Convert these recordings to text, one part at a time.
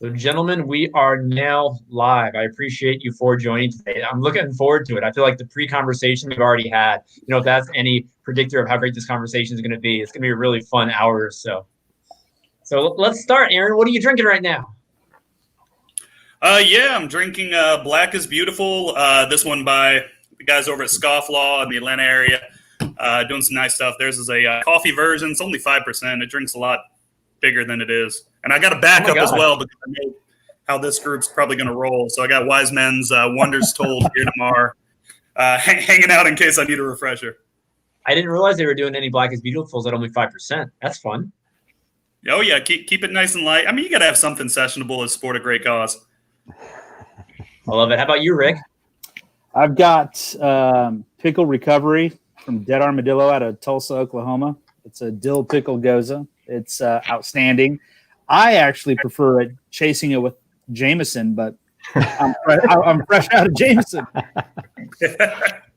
So, gentlemen, we are now live. I appreciate you for joining today. I'm looking forward to it. I feel like the pre-conversation we've already had, if that's any predictor of how great this conversation is going to be, it's going to be a really fun hour or so. So let's start, Aaron. What are you drinking right now? I'm drinking Black is Beautiful. This one by the guys over at Scofflaw in the Atlanta area, doing some nice stuff. Theirs is a coffee version. It's only 5%. It drinks a lot bigger than it is. And I got a backup as well because I know how this group's probably going to roll. So I got Wise Men's Wonders Told here tomorrow, hanging out in case I need a refresher. I didn't realize they were doing any Black is Beautifuls at only 5%. That's fun. Oh, yeah. Keep it nice and light. I mean, you got to have something sessionable as sport a great cause. I love it. How about you, Rick? I've got Pickle Recovery from Dead Armadillo out of Tulsa, Oklahoma. It's a dill pickle goza. It's outstanding. I actually prefer chasing it with Jameson, but I'm fresh out of Jameson.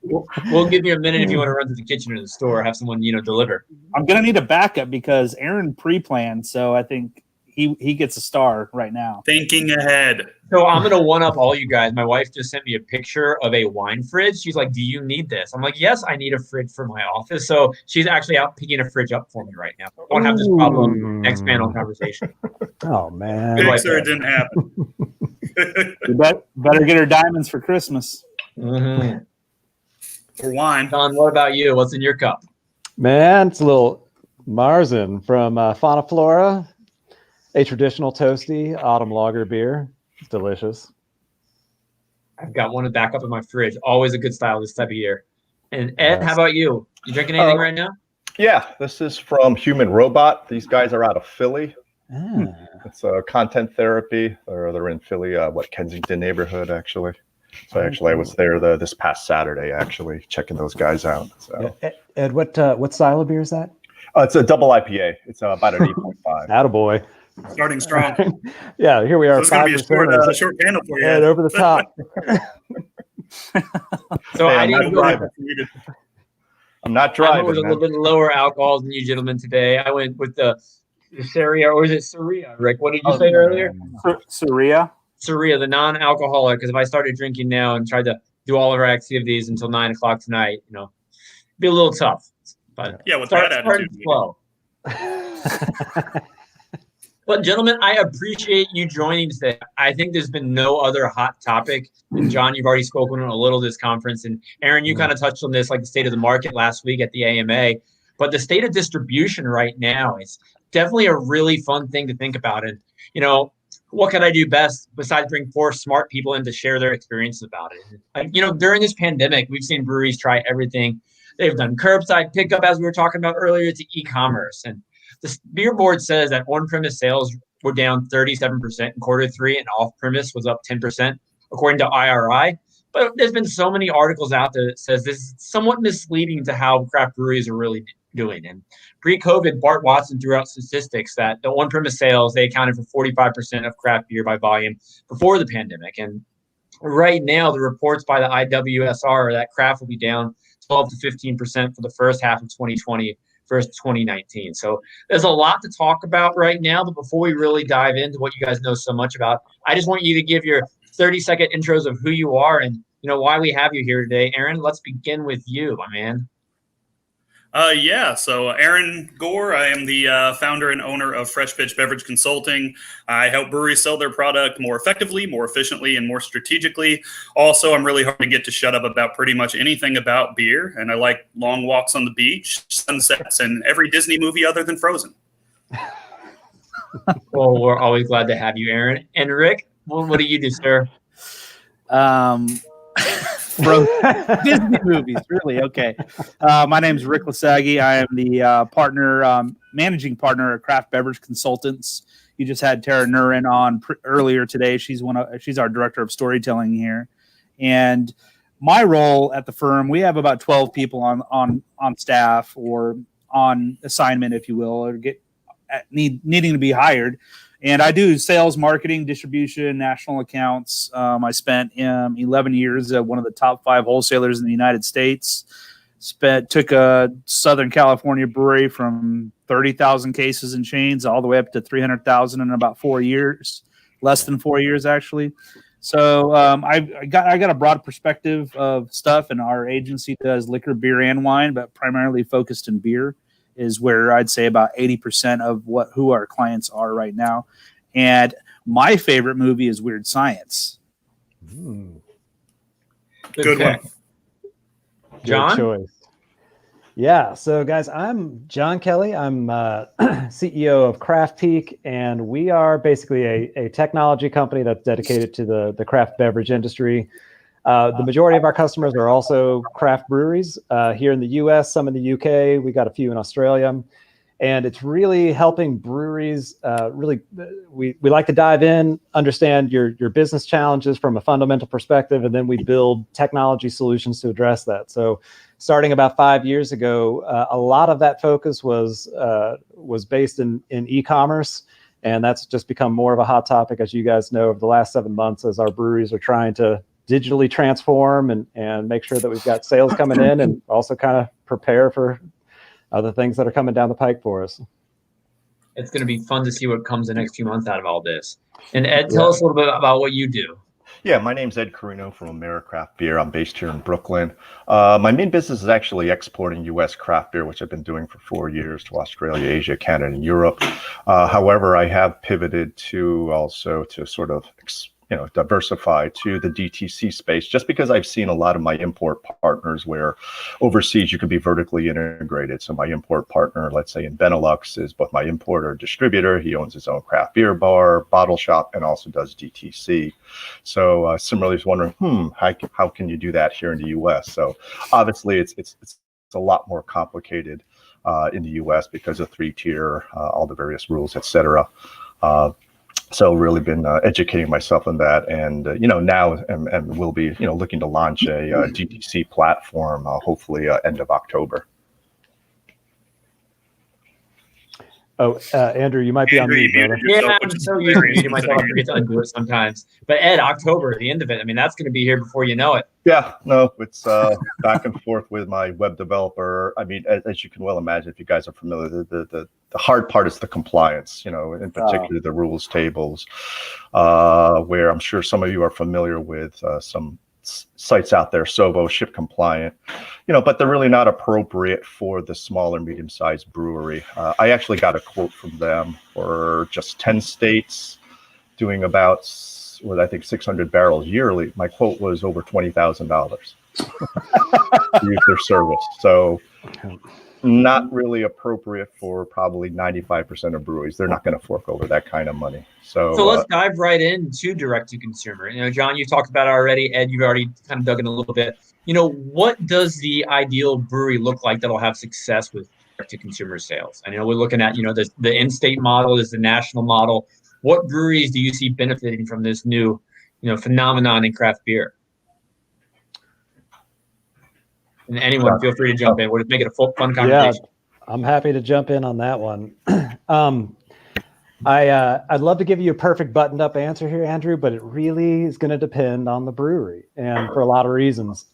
We'll give you a minute if you want to run to the kitchen or the store, have someone deliver. I'm gonna need a backup because Aaron pre-planned, so I think he gets a star right now. Thinking ahead. So I'm gonna one up all you guys. My wife just sent me a picture of a wine fridge. She's like, "Do you need this?" I'm like, "Yes, I need a fridge for my office." So she's actually out picking a fridge up for me right now. I won't have this problem next panel conversation. Oh man, Good, sir, it didn't happen. You better get her diamonds for Christmas. Mm-hmm. Or wine. Don, what about you? What's in your cup? Man, it's a little Marzen from Fauna Flora, a traditional toasty autumn lager beer. It's delicious. I've got one to back up in my fridge. Always a good style this type of year. And Ed, how about you? You drinking anything right now? Yeah, this is from Human Robot. These guys are out of Philly. It's a content therapy. They're in Philly, Kensington neighborhood, actually. So I was there this past Saturday, actually, checking those guys out. So. Yeah. Ed, what style of beer is that? It's a double IPA. It's about an 8.5. Attaboy. Starting strong. Yeah, here we are. So it's going to be a short panel for you. Ed, over the top. So hey, I didn't go. I'm not driving. I went with a little bit lower alcohol than you gentlemen today. I went with the Saria, or is it Saria, Rick? What did you say earlier? Saria, the non-alcoholic. Because if I started drinking now and tried to do all of our activities until 9 o'clock tonight, it'd be a little tough. But yeah, with that attitude. Slow. But gentlemen, I appreciate you joining today. I think there's been no other hot topic. And John, you've already spoken on a little this conference. And Aaron, you kind of touched on this, like the state of the market last week at the AMA. But the state of distribution right now is definitely a really fun thing to think about. And, what can I do best besides bring 4 smart people in to share their experiences about it? And, during this pandemic, we've seen breweries try everything. They've done curbside pickup, as we were talking about earlier, to e-commerce. And the beer board says that on-premise sales were down 37% in Q3 and off-premise was up 10%, according to IRI. But there's been so many articles out there that says this is somewhat misleading to how craft breweries are really doing. And pre-COVID, Bart Watson threw out statistics that the on-premise sales, they accounted for 45% of craft beer by volume before the pandemic. And right now, the reports by the IWSR are that craft will be down 12 to 15% for the first half of 2020 versus 2019. So there's a lot to talk about right now. But before we really dive into what you guys know so much about, I just want you to give your 30-second intros of who you are and why we have you here today. Aaron, let's begin with you, my man. So Aaron Gore, I am the founder and owner of Fresh Pitch Beverage Consulting. I help breweries sell their product more effectively, more efficiently, and more strategically. Also, I'm really hard to get to shut up about pretty much anything about beer, and I like long walks on the beach, sunsets, and every Disney movie other than Frozen. Well, we're always glad to have you, Aaron. And Rick, what do you do, sir? Disney movies, really. Okay. My name is Rick Laxague. I am the managing partner at Craft Beverage Consultants. You just had Tara Nurin on earlier today. She's our director of storytelling here, and my role at the firm, we have about 12 people on staff or on assignment, if you will, or needing to be hired. And I do sales, marketing, distribution, national accounts. I spent 11 years at one of the top 5 wholesalers in the United States. Took a Southern California brewery from 30,000 cases and chains all the way up to 300,000 in about 4 years. less than 4 years actually. So I got a broad perspective of stuff, and our agency does liquor, beer, and wine, but primarily focused in beer is where I'd say about 80% of who our clients are right now. And my favorite movie is Weird Science. Good one. John? Good choice. Yeah. So, guys, I'm John Kelley. I'm CEO of Craftpeak, and we are basically a technology company that's dedicated to the craft beverage industry. The majority of our customers are also craft breweries here in the U.S., some in the U.K. We got a few in Australia. And it's really helping breweries. We like to dive in, understand your business challenges from a fundamental perspective, and then we build technology solutions to address that. So, starting about 5 years ago, a lot of that focus was based in e-commerce, and that's just become more of a hot topic, as you guys know, over the last 7 months, as our breweries are trying to digitally transform and make sure that we've got sales coming in, and also kind of prepare for other things that are coming down the pike for us. It's going to be fun to see what comes the next few months out of all this. And Ed, tell us a little bit about what you do. Yeah, my name's Ed Carino from AmeriCraftBier. I'm based here in Brooklyn. My main business is actually exporting U.S. craft beer, which I've been doing for 4 years to Australia, Asia, Canada, and Europe. However, I have pivoted to sort of diversify to the DTC space, just because I've seen a lot of my import partners where overseas you can be vertically integrated. So my import partner, let's say in Benelux, is both my importer, distributor. He owns his own craft beer bar, bottle shop, and also does DTC. So similarly, I was wondering, how can you do that here in the U.S.? So obviously, it's a lot more complicated in the U.S. because of 3-tier, all the various rules, etc. So really been educating myself on that, and now and will be looking to launch a DTC platform hopefully end of October. Oh, Andrew, you might be on mute, brother. Yeah, I'm so used to muting myself. I forget to undo it sometimes. But Ed, October, the end of it. I mean, that's going to be here before you know it. Yeah, no, it's back and forth with my web developer. I mean, as you can well imagine, if you guys are familiar, the hard part is the compliance, in particular the rules tables, where I'm sure some of you are familiar with some sites out there, Sovo, ship compliant, but they're really not appropriate for the small or medium-sized brewery. I actually got a quote from them for just 10 states doing about, I think 600 barrels yearly. My quote was over $20,000 to use their service. So not really appropriate for probably 95% of breweries. They're not going to fork over that kind of money. So let's dive right into direct to consumer. John, you talked about it already. Ed, you've already kind of dug in a little bit. What does the ideal brewery look like that'll have success with direct to consumer sales? I know we're looking at, the in-state model is the national model. What breweries do you see benefiting from this new, phenomenon in craft beer? And anyone, feel free to jump in. We'll make it a fun conversation. Yeah, I'm happy to jump in on that one. I'd love to give you a perfect buttoned-up answer here, Andrew, but it really is going to depend on the brewery, and for a lot of reasons.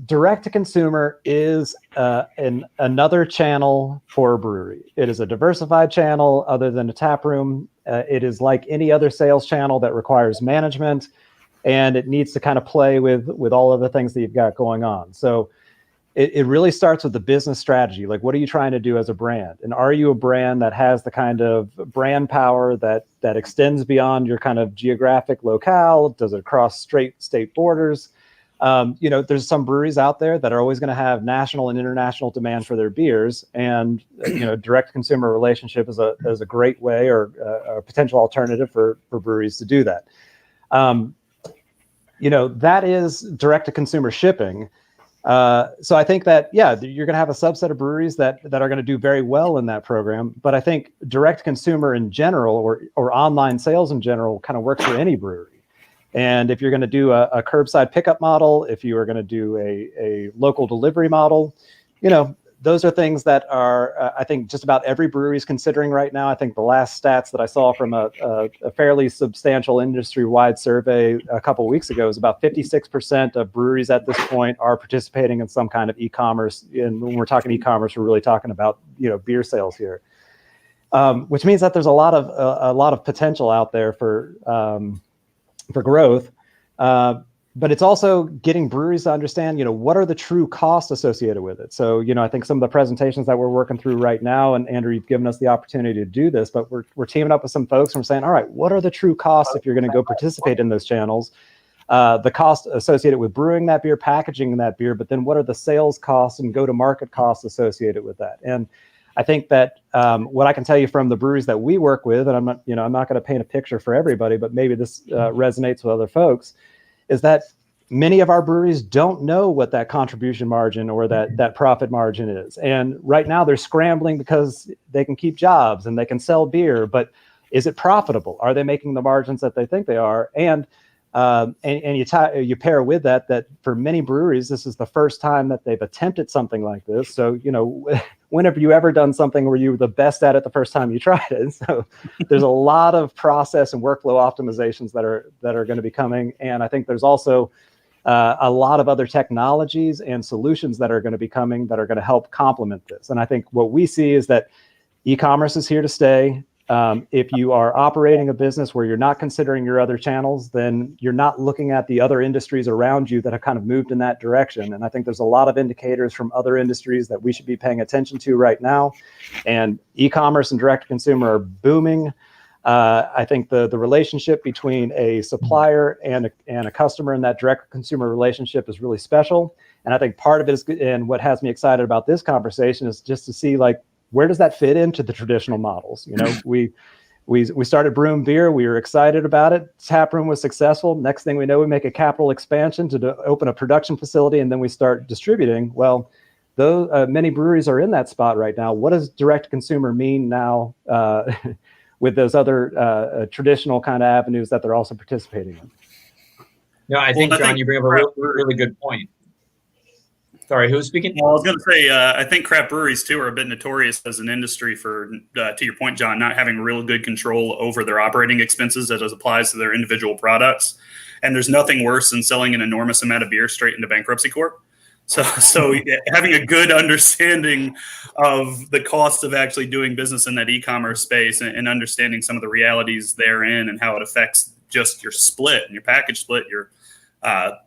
Direct to consumer is another channel for a brewery. It is a diversified channel other than a tap room. It is like any other sales channel that requires management, and it needs to kind of play with all of the things that you've got going on. So it really starts with the business strategy. Like, what are you trying to do as a brand? And are you a brand that has the kind of brand power that extends beyond your kind of geographic locale? Does it cross straight state borders? There's some breweries out there that are always going to have national and international demand for their beers, and direct consumer relationship is a great way or a potential alternative for breweries to do that. That is direct to consumer shipping. So I think that, you're going to have a subset of breweries that are going to do very well in that program. But I think direct consumer in general, or online sales in general, kind of works for any brewery. And if you're going to do a curbside pickup model, if you are going to do a local delivery model, those are things that are, I think, just about every brewery is considering right now. I think the last stats that I saw from a fairly substantial industry-wide survey a couple of weeks ago is about 56% of breweries at this point are participating in some kind of e-commerce. And when we're talking e-commerce, we're really talking about beer sales here. which means that there's a lot of potential out there for growth. But it's also getting breweries to understand, what are the true costs associated with it. So, I think some of the presentations that we're working through right now, and Andrew, you've given us the opportunity to do this, but we're teaming up with some folks and we're saying, all right, what are the true costs if you're going to go participate in those channels? The cost associated with brewing that beer, packaging that beer, but then what are the sales costs and go-to-market costs associated with that? And I think that what I can tell you from the breweries that we work with, and I'm not going to paint a picture for everybody, but maybe this resonates with other folks, is that many of our breweries don't know what that contribution margin or that profit margin is. And right now they're scrambling because they can keep jobs and they can sell beer, but is it profitable? Are they making the margins that they think they are? And you pair with that for many breweries, this is the first time that they've attempted something like this. So, when have you ever done something where you were the best at it the first time you tried it? So there's a lot of process and workflow optimizations that are going to be coming. And I think there's also a lot of other technologies and solutions that are going to be coming that are going to help complement this. And I think what we see is that e-commerce is here to stay. If you are operating a business where you're not considering your other channels, then you're not looking at the other industries around you that have kind of moved in that direction. And I think there's a lot of indicators from other industries that we should be paying attention to right now. And e-commerce and direct-to-consumer are booming. I think the relationship between a supplier and a customer in that direct-to-consumer relationship is really special. And I think part of it is, and what has me excited about this conversation is just to see, like, where does that fit into the traditional models? We started brewing beer. We were excited about it. Taproom was successful. Next thing we know, we make a capital expansion to open a production facility, and then we start distributing. Well, though many breweries are in that spot right now, what does direct to consumer mean now with those other traditional kind of avenues that they're also participating in? I think, John, you bring up a really good point. Sorry, who's speaking? Well, I was going to say, I think craft breweries, too, are a bit notorious as an industry for, to your point, John, not having real good control over their operating expenses as it applies to their individual products. And there's nothing worse than selling an enormous amount of beer straight into bankruptcy court. So having a good understanding of the cost of actually doing business in that e-commerce space and understanding some of the realities therein and how it affects just your split and your package split, your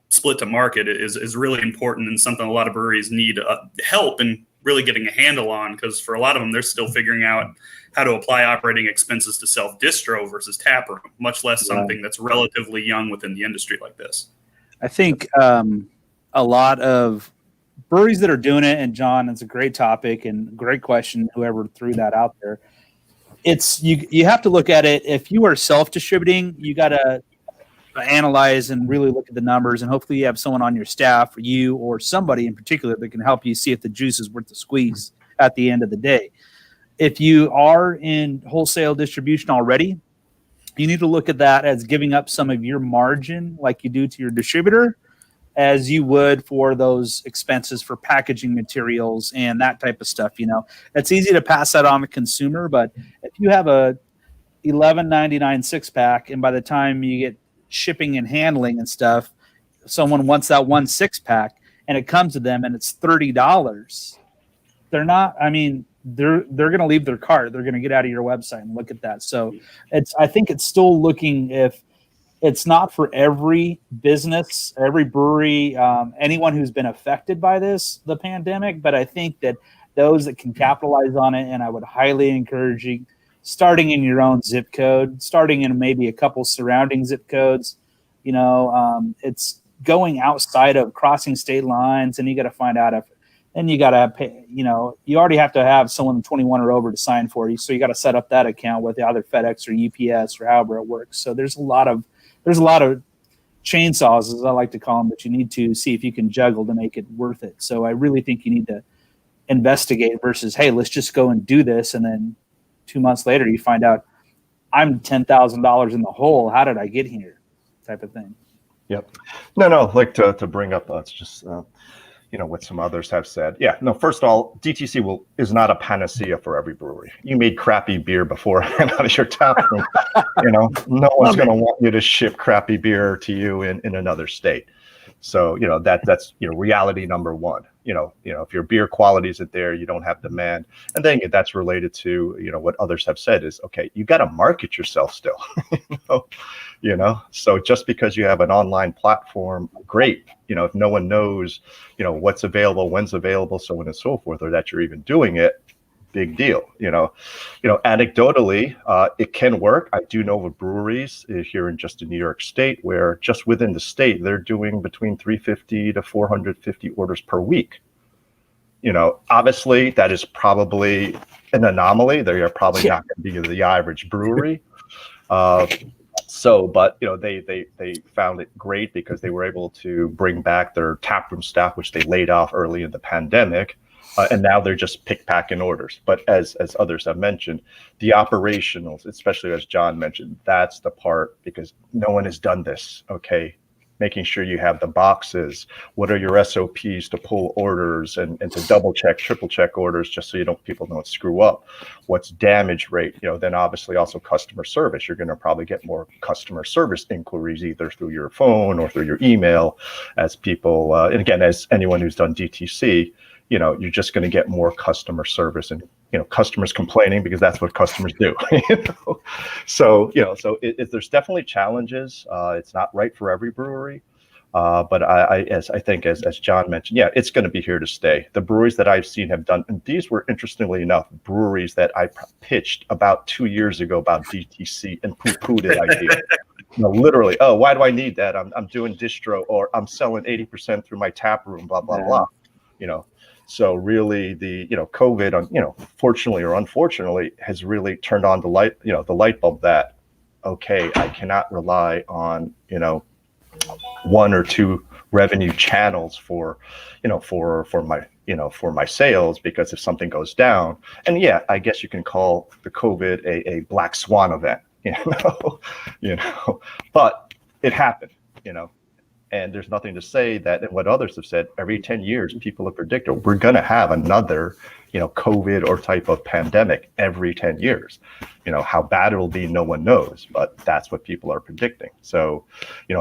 split to market is really important and something a lot of breweries need help in really getting a handle on, because for a lot of them, they're still figuring out how to apply operating expenses to self-distro versus taproom, much less something that's relatively young within the industry like this. I think a lot of breweries that are doing it, and John, it's a great topic and great question, whoever threw that out there. It's you have to look at it. If you are self-distributing, you got to analyze and really look at the numbers, and hopefully you have someone on your staff, or you or somebody in particular, that can help you see if the juice is worth the squeeze at the end of the day. If you are in wholesale distribution already, you need to look at that as giving up some of your margin like you do to your distributor, as you would for those expenses for packaging materials and that type of stuff. It's easy to pass that on to consumer, but if you have a $11.99 six-pack and by the time you get shipping and handling and stuff, someone wants that one six-pack and it comes to them and it's $30, they're going to leave their cart. They're going to get out of your website and look at that. So I think it's still looking, if it's not for every business, every brewery, anyone who's been affected by the pandemic, but I think that those that can capitalize on it, and I would highly encourage you, starting in your own zip code, starting in maybe a couple surrounding zip codes, it's going outside of crossing state lines, and you got to find out if, and you got to pay, you already have to have someone 21 or over to sign for you. So you got to set up that account with either FedEx or UPS or however it works. So there's a lot of chainsaws, as I like to call them, that you need to see if you can juggle to make it worth it. So I really think you need to investigate versus, hey, let's just go and do this. And then 2 months later, you find out I'm $10,000 in the hole. How did I get here? Type of thing. Yep. No, like to bring up, it's just, what some others have said. Yeah, no, first of all, DTC is not a panacea for every brewery. You made crappy beer beforehand out of your tap room. No one's going to want you to ship crappy beer to you in another state. So, that's, reality number one. If your beer quality isn't there, you don't have demand. And then that's related to, what others have said is, okay, you got to market yourself still. So just because you have an online platform, great. If no one knows, what's available, when's available, so on and so forth, or that you're even doing it, big deal. Anecdotally, it can work. I do know of breweries here in New York State where just within the state, they're doing between 350 to 450 orders per week. Obviously that is probably an anomaly. They are probably not going to be the average brewery. But they found it great because they were able to bring back their taproom staff, which they laid off early in the pandemic. And now they're just pick-packing orders. But as others have mentioned, the operationals, especially as John mentioned, that's the part, because no one has done this, okay? Making sure you have the boxes. What are your SOPs to pull orders and to double check, triple check orders, just so people don't screw up? What's damage rate? Then obviously also customer service. You're going to probably get more customer service inquiries either through your phone or through your email as people, and again, as anyone who's done DTC, you're just going to get more customer service and, customers complaining, because that's what customers do. So there's definitely challenges. It's not right for every brewery. But I think as John mentioned, it's going to be here to stay. The breweries that I've seen have done, and these were, interestingly enough, breweries that I pitched about 2 years ago about DTC and poo-pooed it idea. Literally, oh, why do I need that? I'm doing distro, or I'm selling 80% through my tap room, blah, blah, blah. So really the, COVID, fortunately or unfortunately, has really turned on the light bulb that, okay, I cannot rely on, one or two revenue channels for my sales, because if something goes down, and I guess you can call the COVID a black swan event, but it happened, and there's nothing to say that, and what others have said, every 10 years, people have predicted we're going to have another, COVID or type of pandemic every 10 years. How bad it'll be, no one knows, but that's what people are predicting. So,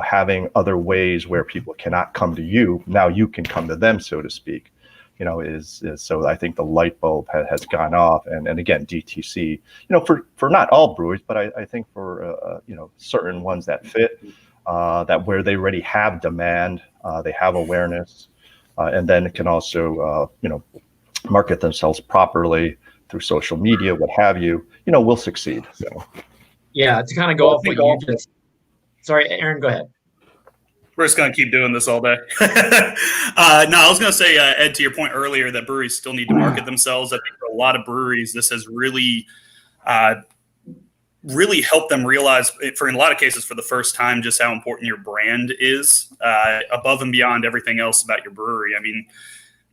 having other ways where people cannot come to you, now you can come to them, so to speak, is so I think the light bulb has gone off. And again, DTC, for not all breweries, but I think for, certain ones that fit, that where they already have demand, they have awareness, and then it can also, market themselves properly through social media, what have you, will succeed. So, to kind of go off what you just. Sorry, Aaron, go ahead. We're just going to keep doing this all day. No, I was going to say, Ed, to your point earlier, that breweries still need to market themselves. I think for a lot of breweries, this has really helped them realize, in a lot of cases, for the first time, just how important your brand is above and beyond everything else about your brewery. I mean,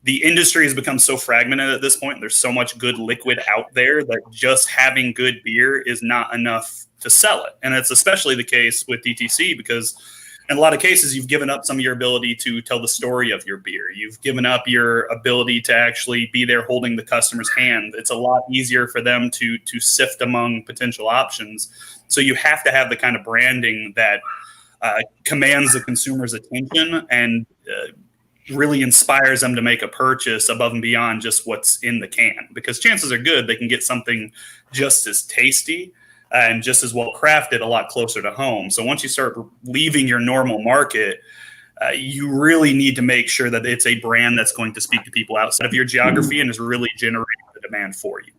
the industry has become so fragmented at this point. There's so much good liquid out there that just having good beer is not enough to sell it. And it's especially the case with DTC, because in a lot of cases, you've given up some of your ability to tell the story of your beer. You've given up your ability to actually be there holding the customer's hand. It's a lot easier for them to sift among potential options. So you have to have the kind of branding that commands the consumer's attention and really inspires them to make a purchase above and beyond just what's in the can. Because chances are good they can get something just as tasty and just as well crafted a lot closer to home. So once you start leaving your normal market, you really need to make sure that it's a brand that's going to speak to people outside of your geography and is really generating the demand for you.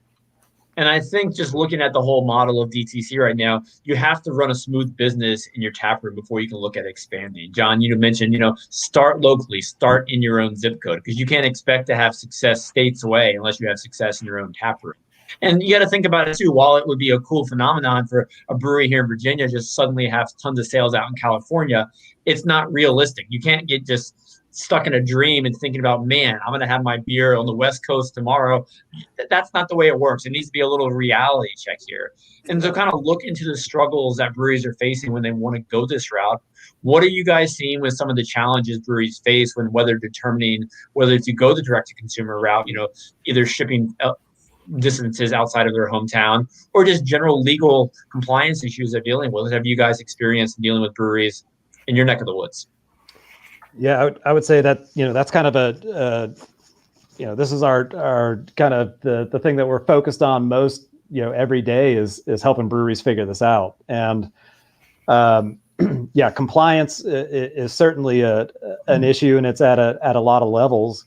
And I think just looking at the whole model of DTC right now, you have to run a smooth business in your tap room before you can look at expanding. John, you mentioned, start locally, start in your own zip code, because you can't expect to have success states away unless you have success in your own tap room. And you got to think about it too. While it would be a cool phenomenon for a brewery here in Virginia just suddenly have tons of sales out in California, it's not realistic. You can't get just stuck in a dream and thinking about, man, I'm going to have my beer on the West Coast tomorrow. That's not the way it works. It needs to be a little reality check here. And so kind of look into the struggles that breweries are facing when they want to go this route. What are you guys seeing with some of the challenges breweries face when whether determining whether to go the direct-to-consumer route, either shipping distances outside of their hometown or just general legal compliance issues they're dealing with? Have you guys experienced dealing with breweries in your neck of the woods? Yeah, I would say that, that's kind of this is our kind of the thing that we're focused on most, every day is helping breweries figure this out. And yeah, compliance is certainly an issue, and it's at a lot of levels.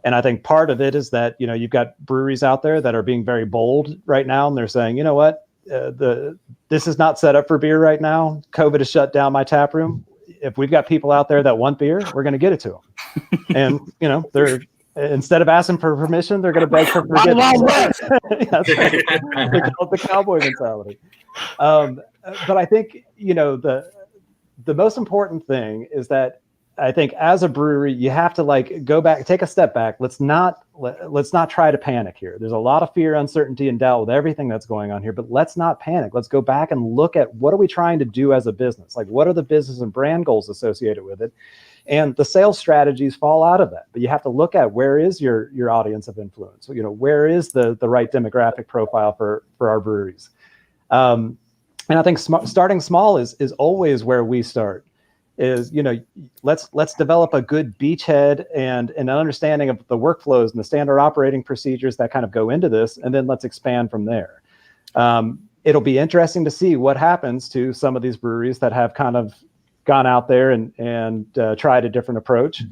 And I think part of it is that, you've got breweries out there that are being very bold right now, and they're saying, you know what, this is not set up for beer right now. COVID has shut down my tap room. If we've got people out there that want beer, we're going to get it to them. And, they're, instead of asking for permission, they're going to beg for forgiveness. They call it the cowboy mentality. But I think, the most important thing is that I think as a brewery, you have to go back, take a step back. Let's not try to panic here. There's a lot of fear, uncertainty, and doubt with everything that's going on here, but let's not panic. Let's go back and look at what are we trying to do as a business? What are the business and brand goals associated with it? And the sales strategies fall out of that. But you have to look at where is your audience of influence? Where is the right demographic profile for our breweries? And I think starting small is always where we start. Is let's develop a good beachhead and an understanding of the workflows and the standard operating procedures that kind of go into this, and then let's expand from there. It'll be interesting to see what happens to some of these breweries that have kind of gone out there and tried a different approach.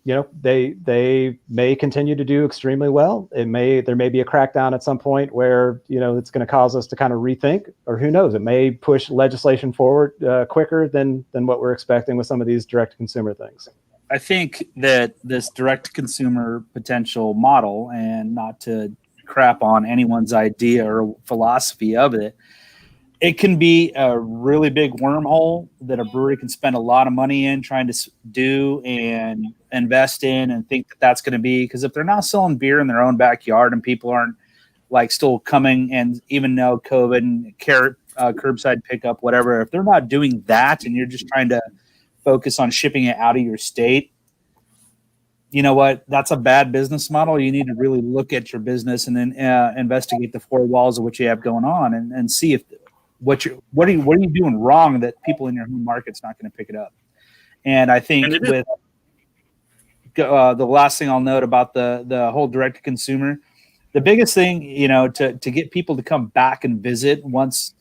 They may continue to do extremely well. There may be a crackdown at some point where, it's going to cause us to kind of rethink, or who knows, it may push legislation forward quicker than what we're expecting with some of these direct to consumer things. I think that this direct to consumer potential model, and not to crap on anyone's idea or philosophy of it, it can be a really big wormhole that a brewery can spend a lot of money in trying to do and invest in and think that that's going to be, because if they're not selling beer in their own backyard and people aren't still coming, and even though COVID and curbside pickup, whatever, if they're not doing that and you're just trying to focus on shipping it out of your state, you know what? That's a bad business model. You need to really look at your business and then investigate the four walls of what you have going on and see if what are you doing wrong that people in your home market's not going to pick it up. And I think with the last thing I'll note about the whole direct to consumer, the biggest thing, to get people to come back and visit once,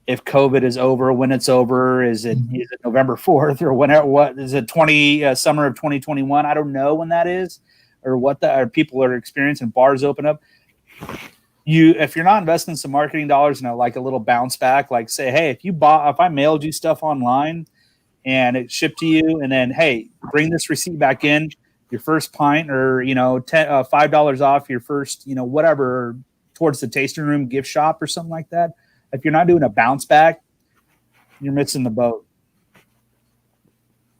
if COVID is over, when it's over, is it November 4th or whenever, what is it, summer of 2021? I don't know when that is, or what people are experiencing. Bars open up. If you're not investing some marketing dollars in a little bounce back, say, hey, if I mailed you stuff online and it shipped to you, and then, hey, bring this receipt back in, your first pint, or $5 off your first, whatever, towards the tasting room gift shop or something like that. If you're not doing a bounce back, you're missing the boat.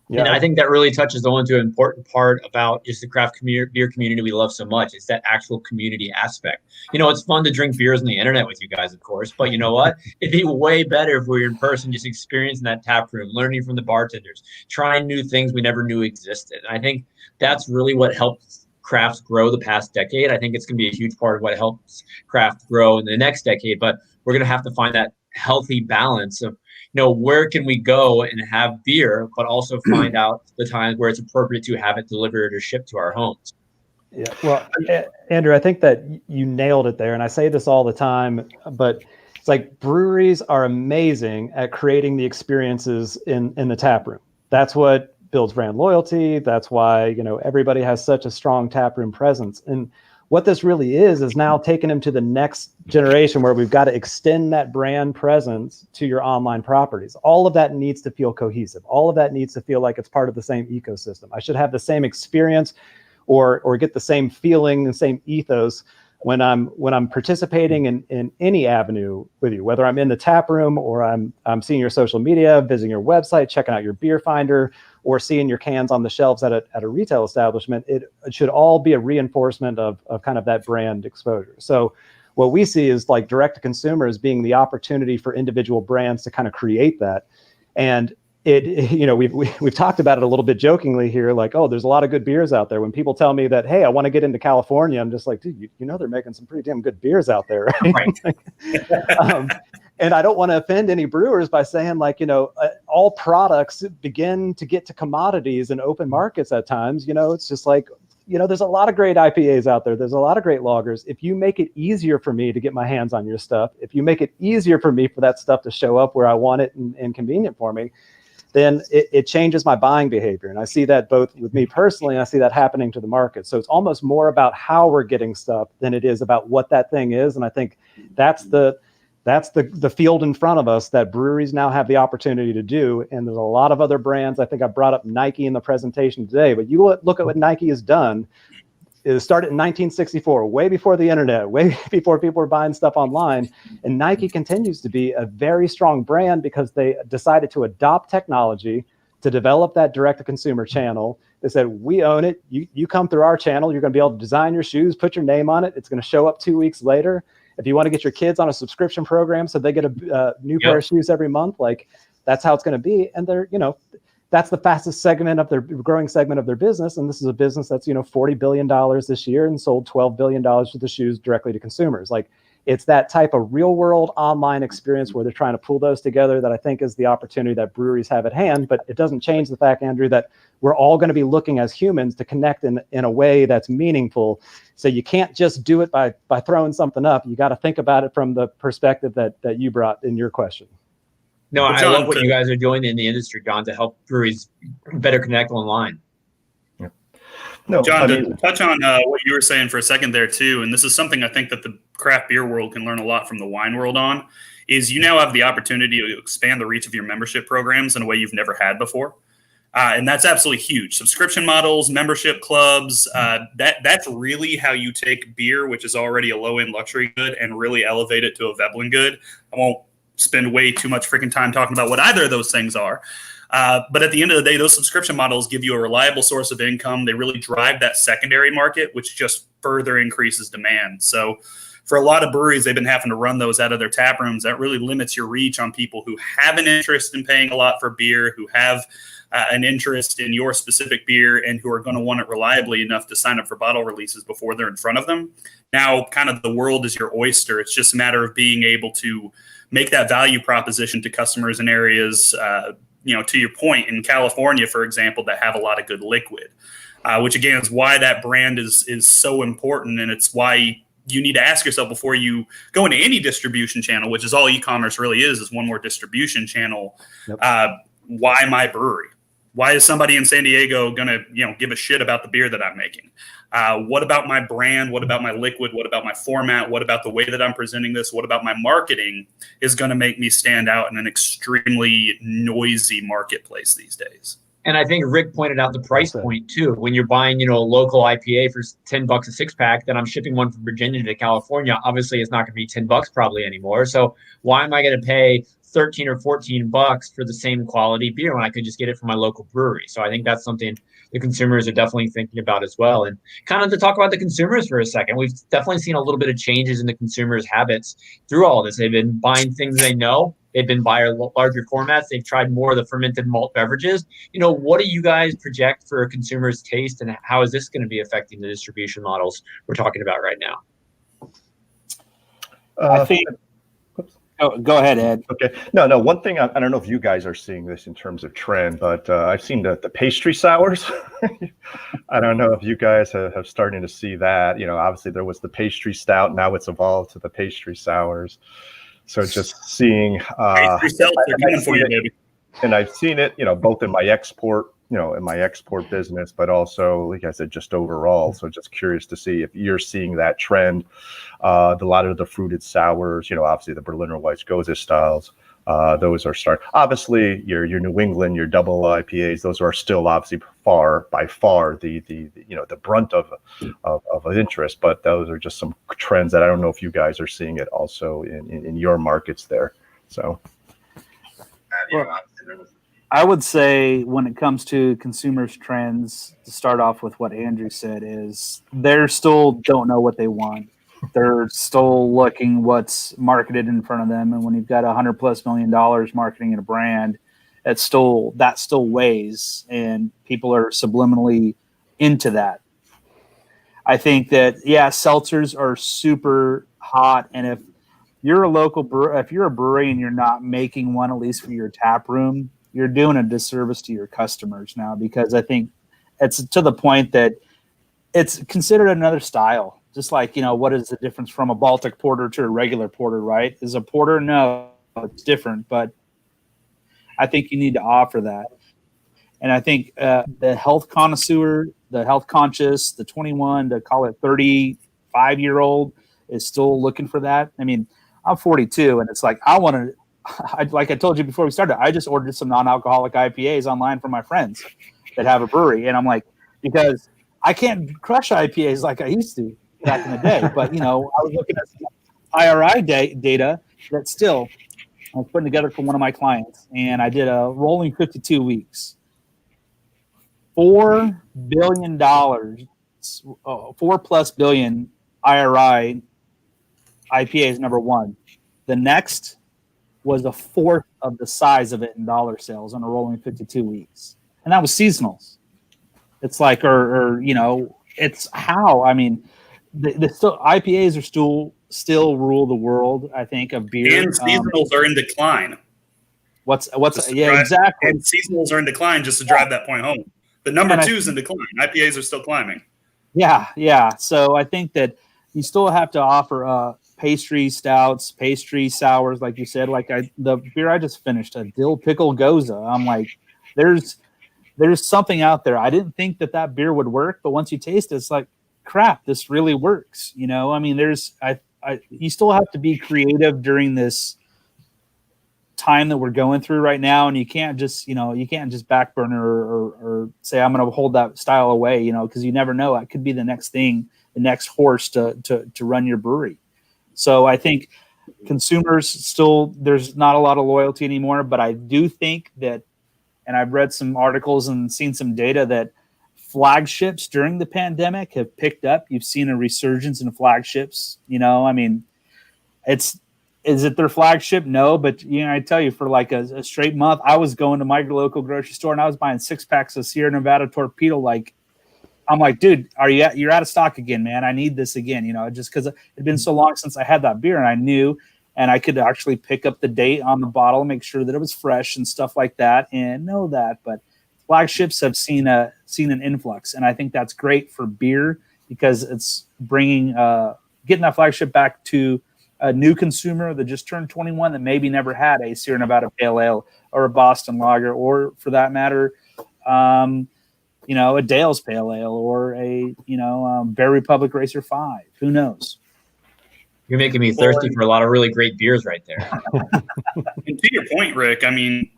Yeah, and I think that really touches on to an important part about just the craft beer community we love so much. It's that actual community aspect. It's fun to drink beers on the internet with you guys, of course, but you know what? It'd be way better if we were in person, just experiencing that tap room, learning from the bartenders, trying new things we never knew existed. And I think that's really what helped craft grow the past decade. I think it's going to be a huge part of what helps craft grow in the next decade, but we're going to have to find that healthy balance of, where can we go and have beer, but also find out the times where it's appropriate to have it delivered or shipped to our homes. Yeah. Well, Andrew, I think that you nailed it there. And I say this all the time, but it's breweries are amazing at creating the experiences in the tap room. That's what builds brand loyalty. That's why, everybody has such a strong tap room presence. And what this really is now taking them to the next generation, where we've got to extend that brand presence to your online properties. All of that needs to feel cohesive. All of that needs to feel like it's part of the same ecosystem. I should have the same experience or get the same feeling, the same ethos when I'm participating in any avenue with you, whether I'm in the tap room or I'm seeing your social media, visiting your website, checking out your beer finder, or seeing your cans on the shelves at a retail establishment. It should all be a reinforcement of kind of that brand exposure. So what we see is direct to consumer as being the opportunity for individual brands to kind of create that. And we've talked about it a little bit jokingly here, there's a lot of good beers out there. When people tell me that, hey, I want to get into California, I'm just like, dude, they're making some pretty damn good beers out there, right? And I don't want to offend any brewers by saying all products begin to get to commodities and open markets at times, it's just like, there's a lot of great IPAs out there. There's a lot of great lagers. If you make it easier for me to get my hands on your stuff, if you make it easier for me for that stuff to show up where I want it and convenient for me, then it changes my buying behavior. And I see that both with me personally, and I see that happening to the market. So it's almost more about how we're getting stuff than it is about what that thing is. And I think that's the field in front of us that breweries now have the opportunity to do. And there's a lot of other brands. I think I brought up Nike in the presentation today, but you look at what Nike has done. It started in 1964, way before the internet, way before people were buying stuff online. And Nike continues to be a very strong brand because they decided to adopt technology to develop that direct-to-consumer channel. They said, we own it. You come through our channel. You're going to be able to design your shoes, put your name on it. It's going to show up 2 weeks later. If you want to get your kids on a subscription program so they get a new pair of shoes every month, like that's how it's going to be. And they're, that's the fastest growing segment of their business. And this is a business that's, $40 billion this year and sold $12 billion worth of shoes directly to consumers. Like it's that type of real world online experience where they're trying to pull those together that I think is the opportunity that breweries have at hand. But it doesn't change the fact, Andrew, that we're all going to be looking as humans to connect in a way that's meaningful. So you can't just do it by throwing something up. You got to think about it from the perspective that you brought in your question. No, I love what you guys are doing in the industry, John, to help breweries better connect online. Yeah. No, John, to touch on what you were saying for a second there too, and this is something I think that the craft beer world can learn a lot from the wine world on, is you now have the opportunity to expand the reach of your membership programs in a way you've never had before. And that's absolutely huge. Subscription models, membership clubs, that's really how you take beer, which is already a low-end luxury good, and really elevate it to a Veblen good. I won't spend way too much freaking time talking about what either of those things are. But at the end of the day, those subscription models give you a reliable source of income. They really drive that secondary market, which just further increases demand. So for a lot of breweries, they've been having to run those out of their tap rooms. That really limits your reach on people who have an interest in paying a lot for beer, who have an interest in your specific beer, and who are going to want it reliably enough to sign up for bottle releases before they're in front of them. Now, kind of the world is your oyster. It's just a matter of being able to make that value proposition to customers in areas, to your point, in California, for example, that have a lot of good liquid, which again is why that brand is so important. And it's why you need to ask yourself before you go into any distribution channel, which is all e-commerce really is one more distribution channel. Yep. Why my brewery? Why is somebody in San Diego going to, give a shit about the beer that I'm making? What about my brand? What about my liquid? What about my format? What about the way that I'm presenting this? What about my marketing is going to make me stand out in an extremely noisy marketplace these days? And I think Rick pointed out the price point too. When you're buying, a local IPA for $10 a six pack, then I'm shipping one from Virginia to California. Obviously, it's not going to be $10 probably anymore. So why am I going to pay $13 or $14 for the same quality beer when I could just get it from my local brewery? So I think that's something the consumers are definitely thinking about as well. And kind of to talk about the consumers for a second, we've definitely seen a little bit of changes in the consumers' habits through all this. They've been buying things they know. They've been buying larger formats. They've tried more of the fermented malt beverages. What do you guys project for a consumer's taste, and how is this going to be affecting the distribution models we're talking about right now? I think. Go ahead, Ed. Okay. No. One thing, I don't know if you guys are seeing this in terms of trend, but I've seen the pastry sours. I don't know if you guys have started to see that. Obviously there was the pastry stout. Now it's evolved to the pastry sours. So just seeing, pastry stouts are coming for you, baby. And I've seen it, both in my export, business, but also, like I said, just overall. So just curious to see if you're seeing that trend. A lot of the fruited sours, obviously the Berliner Weiss Gose styles, those are starting. Obviously, your New England, your double IPAs, those are still obviously by far the brunt of interest. But those are just some trends that I don't know if you guys are seeing it also in your markets there. So. Well, I would say when it comes to consumers' trends, to start off with what Andrew said, is they still don't know what they want. They're still looking what's marketed in front of them. And when you've got $100+ million marketing in a brand, that still weighs, and people are subliminally into that. I think that, seltzers are super hot. And if you're a local brewer, if you're a brewery and you're not making one, at least for your tap room, you're doing a disservice to your customers now, because I think it's to the point that it's considered another style. Just like, what is the difference from a Baltic porter to a regular porter, right? Is a porter? No, it's different, but I think you need to offer that. And I think the health connoisseur, the health conscious, the 21 to call it 35-year-old is still looking for that. I mean, I'm 42, and it's like like I told you before we started, I just ordered some non-alcoholic IPAs online from my friends that have a brewery, and I'm like, because I can't crush IPAs like I used to back in the day. But, I was looking at some IRI data that still I was putting together for one of my clients, and I did a rolling 52 weeks. $4 billion, 4+ billion IRI IPA is number one. The next was a fourth of the size of it in dollar sales on a rolling 52 weeks. And that was seasonals. It's like, it's how, I mean, the still IPAs are still rule the world, I think, of beer. And seasonals are in decline. Exactly. And seasonals are in decline, just to drive that point home. The number two is in decline. IPAs are still climbing. Yeah. So I think that you still have to offer pastry stouts, pastry sours, like you said. Like the beer I just finished, a dill pickle goza. I'm like, there's something out there. I didn't think that beer would work, but once you taste it, it's like, crap, this really works. I mean, you still have to be creative during this time that we're going through right now, and you can't just back burner or say I'm going to hold that style away, because you never know, it could be the next thing, the next horse to run your brewery. So I think consumers still, there's not a lot of loyalty anymore, but I do think that, and I've read some articles and seen some data that flagships during the pandemic have picked up. You've seen a resurgence in flagships. I mean, is it their flagship? No, but I tell you, for like a straight month, I was going to my local grocery store and I was buying 6-packs of Sierra Nevada Torpedo. Like, I'm like, dude, you're out of stock again, man. I need this again. Just because it had been so long since I had that beer, and I knew, and I could actually pick up the date on the bottle, make sure that it was fresh and stuff like that, and know that. But flagships have seen an influx, and I think that's great for beer, because it's bringing getting that flagship back to a new consumer that just turned 21 that maybe never had a Sierra Nevada Pale Ale or a Boston Lager, or for that matter, a Dale's Pale Ale or a Bear Republic Racer 5. Who knows? You're making me thirsty for a lot of really great beers right there. And to your point, Rick, I mean,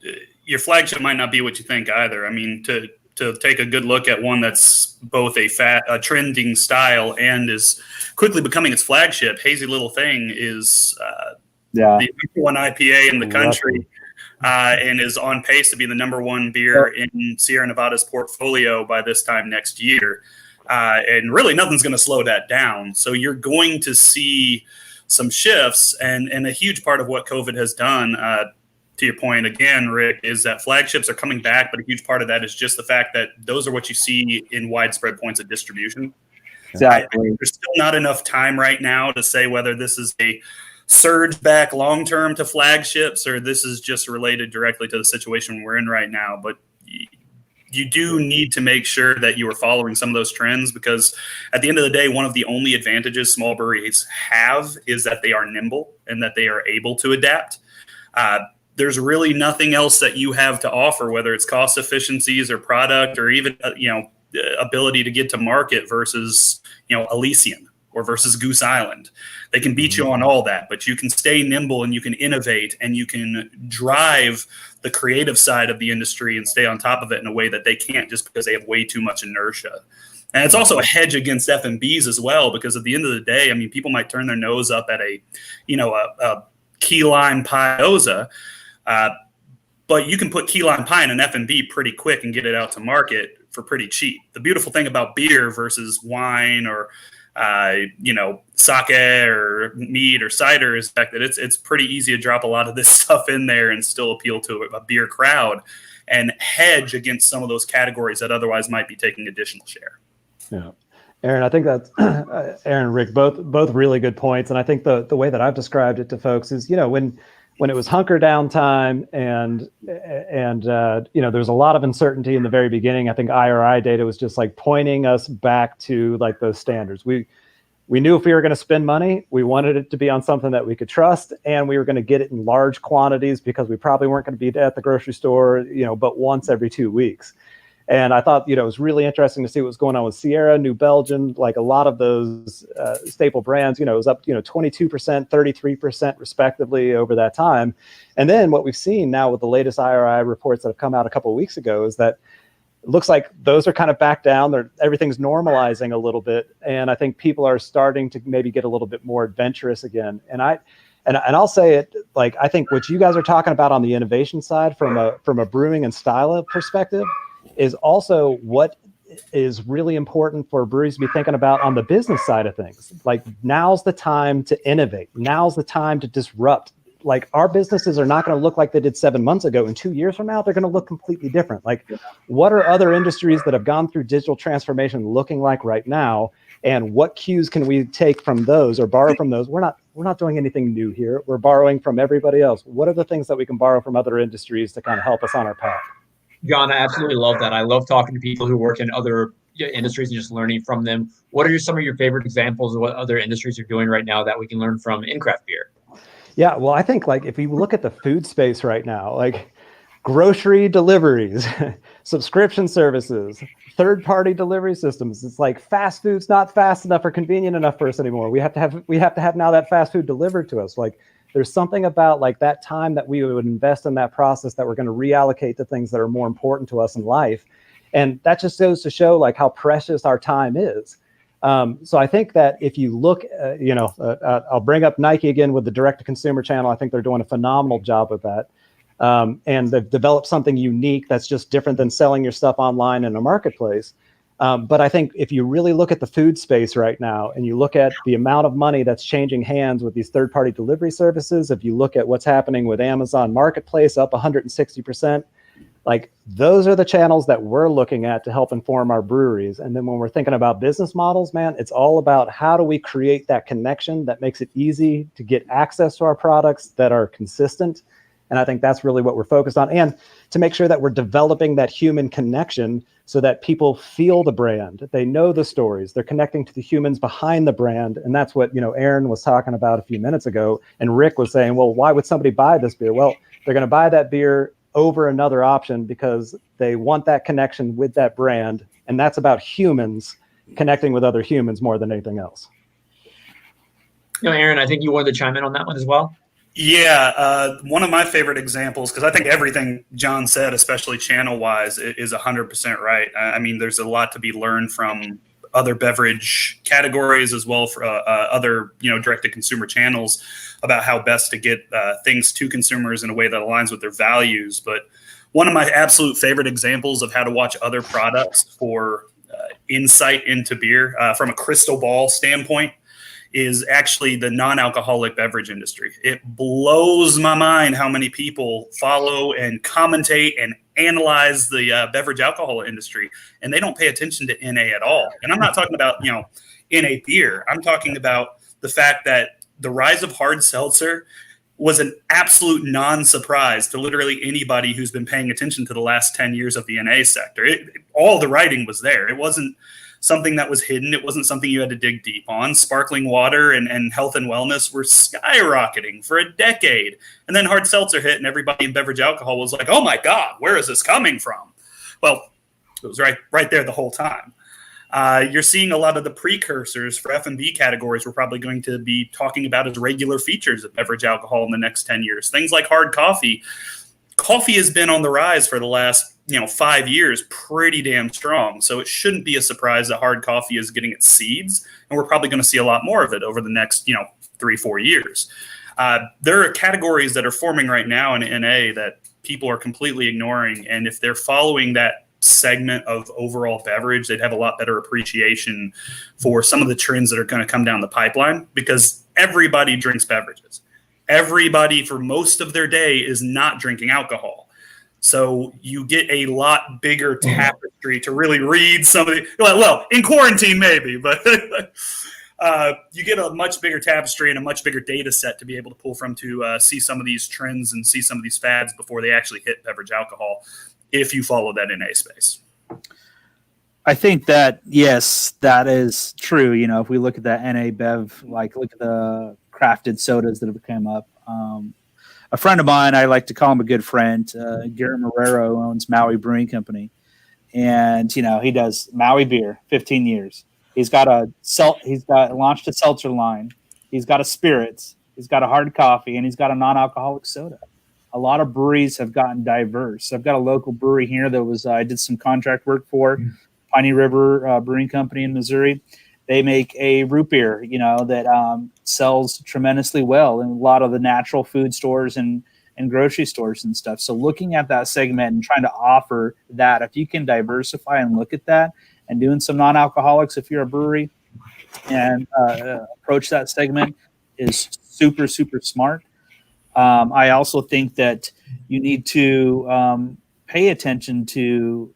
your flagship might not be what you think either. I mean, to take a good look at one that's both a trending style and is quickly becoming its flagship, Hazy Little Thing is the number one IPA in the country, and is on pace to be the number one beer in Sierra Nevada's portfolio by this time next year. And really nothing's going to slow that down. So you're going to see some shifts, and a huge part of what COVID has done, to your point again, Rick, is that flagships are coming back, but a huge part of that is just the fact that those are what you see in widespread points of distribution. Exactly. There's still not enough time right now to say whether this is a surge back long-term to flagships or this is just related directly to the situation we're in right now. But you do need to make sure that you are following some of those trends, because at the end of the day, one of the only advantages small breweries have is that they are nimble and that they are able to adapt. There's really nothing else that you have to offer, whether it's cost efficiencies or product or even, ability to get to market versus, Elysian or versus Goose Island. They can beat you on all that, but you can stay nimble and you can innovate and you can drive the creative side of the industry and stay on top of it in a way that they can't, just because they have way too much inertia. And it's also a hedge against F&Bs as well, because at the end of the day, I mean, people might turn their nose up at a key lime pie Oza, but you can put key lime pie in an F&B pretty quick and get it out to market for pretty cheap. The beautiful thing about beer versus wine or sake or mead or cider is the fact that it's pretty easy to drop a lot of this stuff in there and still appeal to a beer crowd and hedge against some of those categories that otherwise might be taking additional share. Yeah. Aaron, I think that's Aaron and Rick, both really good points. And I think the way that I've described it to folks is, when when it was hunker down time, and there's a lot of uncertainty in the very beginning. I think IRI data was just like pointing us back to like those standards. We knew if we were going to spend money, we wanted it to be on something that we could trust, and we were going to get it in large quantities because we probably weren't going to be at the grocery store, but once every 2 weeks. And I thought, it was really interesting to see what was going on with Sierra, New Belgium, like a lot of those staple brands, it was up, 22%, 33% respectively over that time. And then what we've seen now with the latest IRI reports that have come out a couple of weeks ago is that it looks like those are kind of back down. Everything's normalizing a little bit. And I think people are starting to maybe get a little bit more adventurous again. And I'll say it, like, I think what you guys are talking about on the innovation side from a brewing and style perspective is also what is really important for breweries to be thinking about on the business side of things. Like, now's the time to innovate. Now's the time to disrupt. Like, our businesses are not going to look like they did 7 months ago. And 2 years from now, they're going to look completely different. Like, what are other industries that have gone through digital transformation looking like right now? And what cues can we take from those or borrow from those? We're not doing anything new here. We're borrowing from everybody else. What are the things that we can borrow from other industries to kind of help us on our path? John, I absolutely love that. I love talking to people who work in other industries and just learning from them. What are some of your favorite examples of what other industries are doing right now that we can learn from in craft beer? Yeah, well, I think like if you look at the food space right now, like grocery deliveries, subscription services, third-party delivery systems, it's like fast food's not fast enough or convenient enough for us anymore. We have to have now that fast food delivered to us. Like, there's something about like that time that we would invest in that process that we're going to reallocate to things that are more important to us in life. And that just goes to show like how precious our time is. So I think that if you look, I'll bring up Nike again with the direct-to-consumer channel. I think they're doing a phenomenal job with that. And they've developed something unique that's just different than selling your stuff online in a marketplace. But I think if you really look at the food space right now and you look at the amount of money that's changing hands with these third-party delivery services, if you look at what's happening with Amazon Marketplace up 160%, like those are the channels that we're looking at to help inform our breweries. And then when we're thinking about business models, man, it's all about how do we create that connection that makes it easy to get access to our products that are consistent. And I think that's really what we're focused on. And to make sure that we're developing that human connection so that people feel the brand, they know the stories, they're connecting to the humans behind the brand. And that's what, Aaron was talking about a few minutes ago. And Rick was saying, well, why would somebody buy this beer? Well, they're going to buy that beer over another option because they want that connection with that brand. And that's about humans connecting with other humans more than anything else. Aaron, I think you wanted to chime in on that one as well. Yeah, one of my favorite examples, because I think everything John said, especially channel-wise, is 100% right. I mean, there's a lot to be learned from other beverage categories as well for other, direct-to-consumer channels about how best to get things to consumers in a way that aligns with their values. But one of my absolute favorite examples of how to watch other products for insight into beer from a crystal ball standpoint is actually the non-alcoholic beverage industry. It blows my mind how many people follow and commentate and analyze the beverage alcohol industry, and they don't pay attention to NA at all. And I'm not talking about, NA beer. I'm talking about the fact that the rise of hard seltzer was an absolute non-surprise to literally anybody who's been paying attention to the last 10 years of the NA sector. All the writing was there. It wasn't something that was hidden. It wasn't something you had to dig deep on. Sparkling water and health and wellness were skyrocketing for a decade. And then hard seltzer hit and everybody in beverage alcohol was like, oh my God, where is this coming from? Well, it was right there the whole time. You're seeing a lot of the precursors for F&B categories we're probably going to be talking about as regular features of beverage alcohol in the next 10 years. Things like hard coffee. Coffee has been on the rise for the last 5 years, pretty damn strong. So it shouldn't be a surprise that hard coffee is getting its seeds, and we're probably going to see a lot more of it over the next 3-4 years. There are categories that are forming right now in NA that people are completely ignoring, and if they're following that segment of overall beverage, they'd have a lot better appreciation for some of the trends that are going to come down the pipeline, because everybody drinks beverages. Everybody for most of their day is not drinking alcohol. So you get a lot bigger tapestry to really read some of the, well, in quarantine maybe, but you get a much bigger tapestry and a much bigger data set to be able to pull from to see some of these trends and see some of these fads before they actually hit beverage alcohol, if you follow that NA space. I think that, yes, that is true. You know, if we look at that NA Bev, like look at the crafted sodas that have come up. A friend of mine, I like to call him a good friend, Gary Marrero, owns Maui Brewing Company. And, you know, he does Maui beer, 15 years. He's got launched a seltzer line. He's got a spirits. He's got a hard coffee, and he's got a non-alcoholic soda. A lot of breweries have gotten diverse. I've got a local brewery here that I did some contract work for, Piney River Brewing Company in Missouri. They make a root beer, you know, that sells tremendously well in a lot of the natural food stores and grocery stores and stuff. So looking at that segment and trying to offer that, if you can diversify and look at that and doing some non-alcoholics, if you're a brewery, and approach that segment is super, super smart. I also think that you need to pay attention to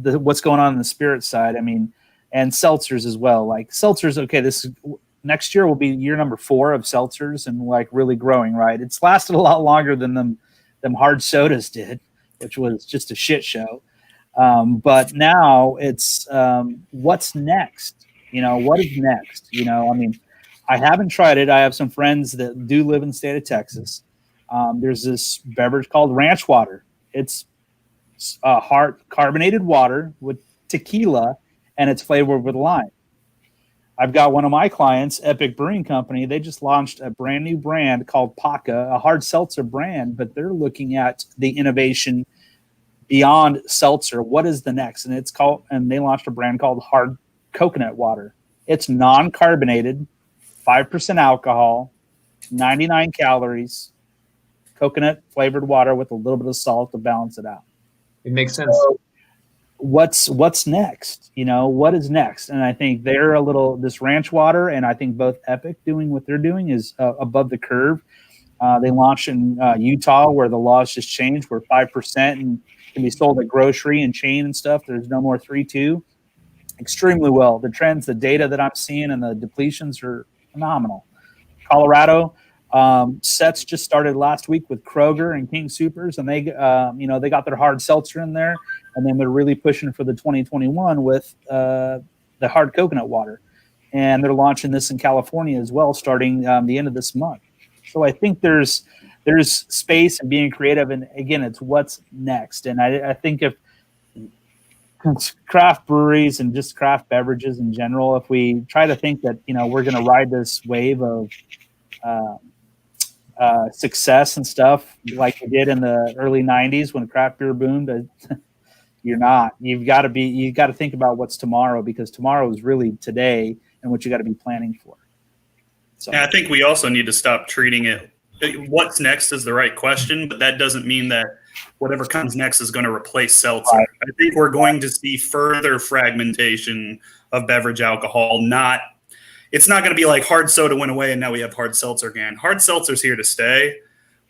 what's going on the spirit side. I mean, and seltzers as well. Like seltzers, okay, next year will be year number 4 of seltzers and like really growing, right? It's lasted a lot longer than them hard sodas did, which was just a shit show. But now it's what's next? You know, what is next? You know, I mean, I haven't tried it. I have some friends that do live in the state of Texas. There's this beverage called Ranch Water. It's hard carbonated water with tequila, and it's flavored with lime. I've got one of my clients, Epic Brewing Company. They just launched a brand new brand called Paca, a hard seltzer brand, but they're looking at the innovation beyond seltzer. What is the next? And they launched a brand called Hard Coconut Water. It's non-carbonated, 5% alcohol, 99 calories, coconut flavored water with a little bit of salt to balance it out. It makes sense. So what's next? You know, what is next? And I think this Ranch Water, and I think both Epic doing what they're doing is above the curve. They launched in Utah, where the laws just changed, where 5% and can be sold at grocery and chain and stuff. There's no more 3-2. Extremely well. The trends, the data that I'm seeing, and the depletions are phenomenal. Colorado, sets just started last week with Kroger and King Soopers, and they got their hard seltzer in there, and then they're really pushing for the 2021 with the hard coconut water, and they're launching this in California as well, starting the end of this month. So I think there's space and being creative, and again, it's what's next. And I think if craft breweries and just craft beverages in general, if we try to think that, you know, we're going to ride this wave of success and stuff like we did in the early 90s when craft beer boomed, you're not. You've got to think about what's tomorrow, because tomorrow is really today and what you got to be planning for. So I think we also need to stop treating it. What's next is the right question, but that doesn't mean that whatever comes next is going to replace seltzer. Right. I think we're going to see further fragmentation of beverage alcohol. It's not going to be like hard soda went away and now we have hard seltzer again. Hard seltzer's here to stay.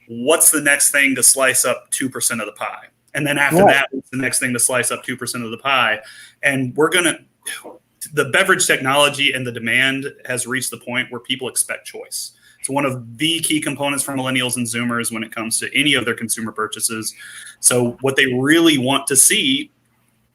What's the next thing to slice up 2% of the pie? And then after that, what's the next thing to slice up 2% of the pie? And the beverage technology and the demand has reached the point where people expect choice. It's one of the key components for millennials and Zoomers when it comes to any of their consumer purchases. So what they really want to see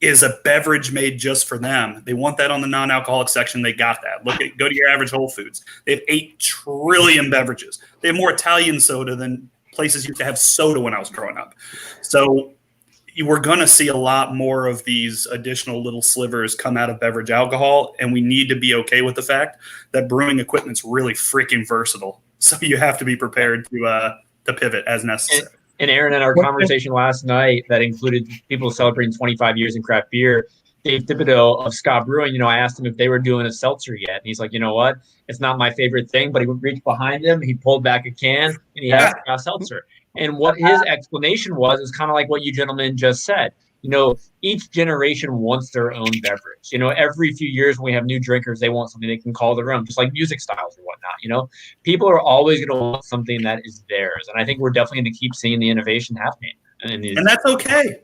is a beverage made just for them. They want that on the non-alcoholic section. They got that. Go to your average Whole Foods. They have 8 trillion beverages. They have more Italian soda than places used to have soda when I was growing up. So we're going to see a lot more of these additional little slivers come out of beverage alcohol, and we need to be okay with the fact that brewing equipment's really freaking versatile. So you have to be prepared to pivot as necessary. And Aaron, in our conversation last night that included people celebrating 25 years in craft beer, Dave Thibodeau of Scott Brewing, you know, I asked him if they were doing a seltzer yet. And he's like, you know what? It's not my favorite thing, but he reached behind him, he pulled back a can, and he asked about seltzer. And what his explanation was is kind of like what you gentlemen just said. You know, each generation wants their own beverage. You know, every few years when we have new drinkers, they want something they can call their own, just like music styles or whatnot. You know, people are always going to want something that is theirs. And I think we're definitely going to keep seeing the innovation happening. And that's okay.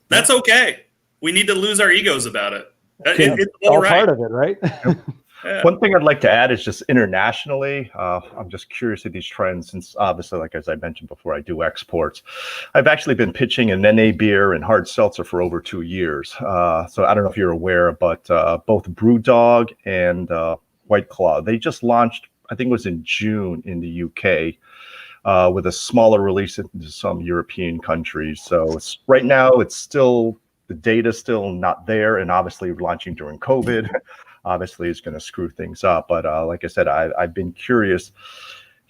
That's okay. We need to lose our egos about it. It's all right. Part of it, right? Yeah. One thing I'd like to add is just internationally. I'm just curious of these trends since obviously, like as I mentioned before, I do exports. I've actually been pitching an NA beer and hard seltzer for over 2 years. So I don't know if you're aware, but both BrewDog and White Claw, they just launched, I think it was in June in the UK, with a smaller release into some European countries. So right now, it's still, the data's still not there, and obviously launching during COVID. Obviously, is going to screw things up. But like I said, I've been curious,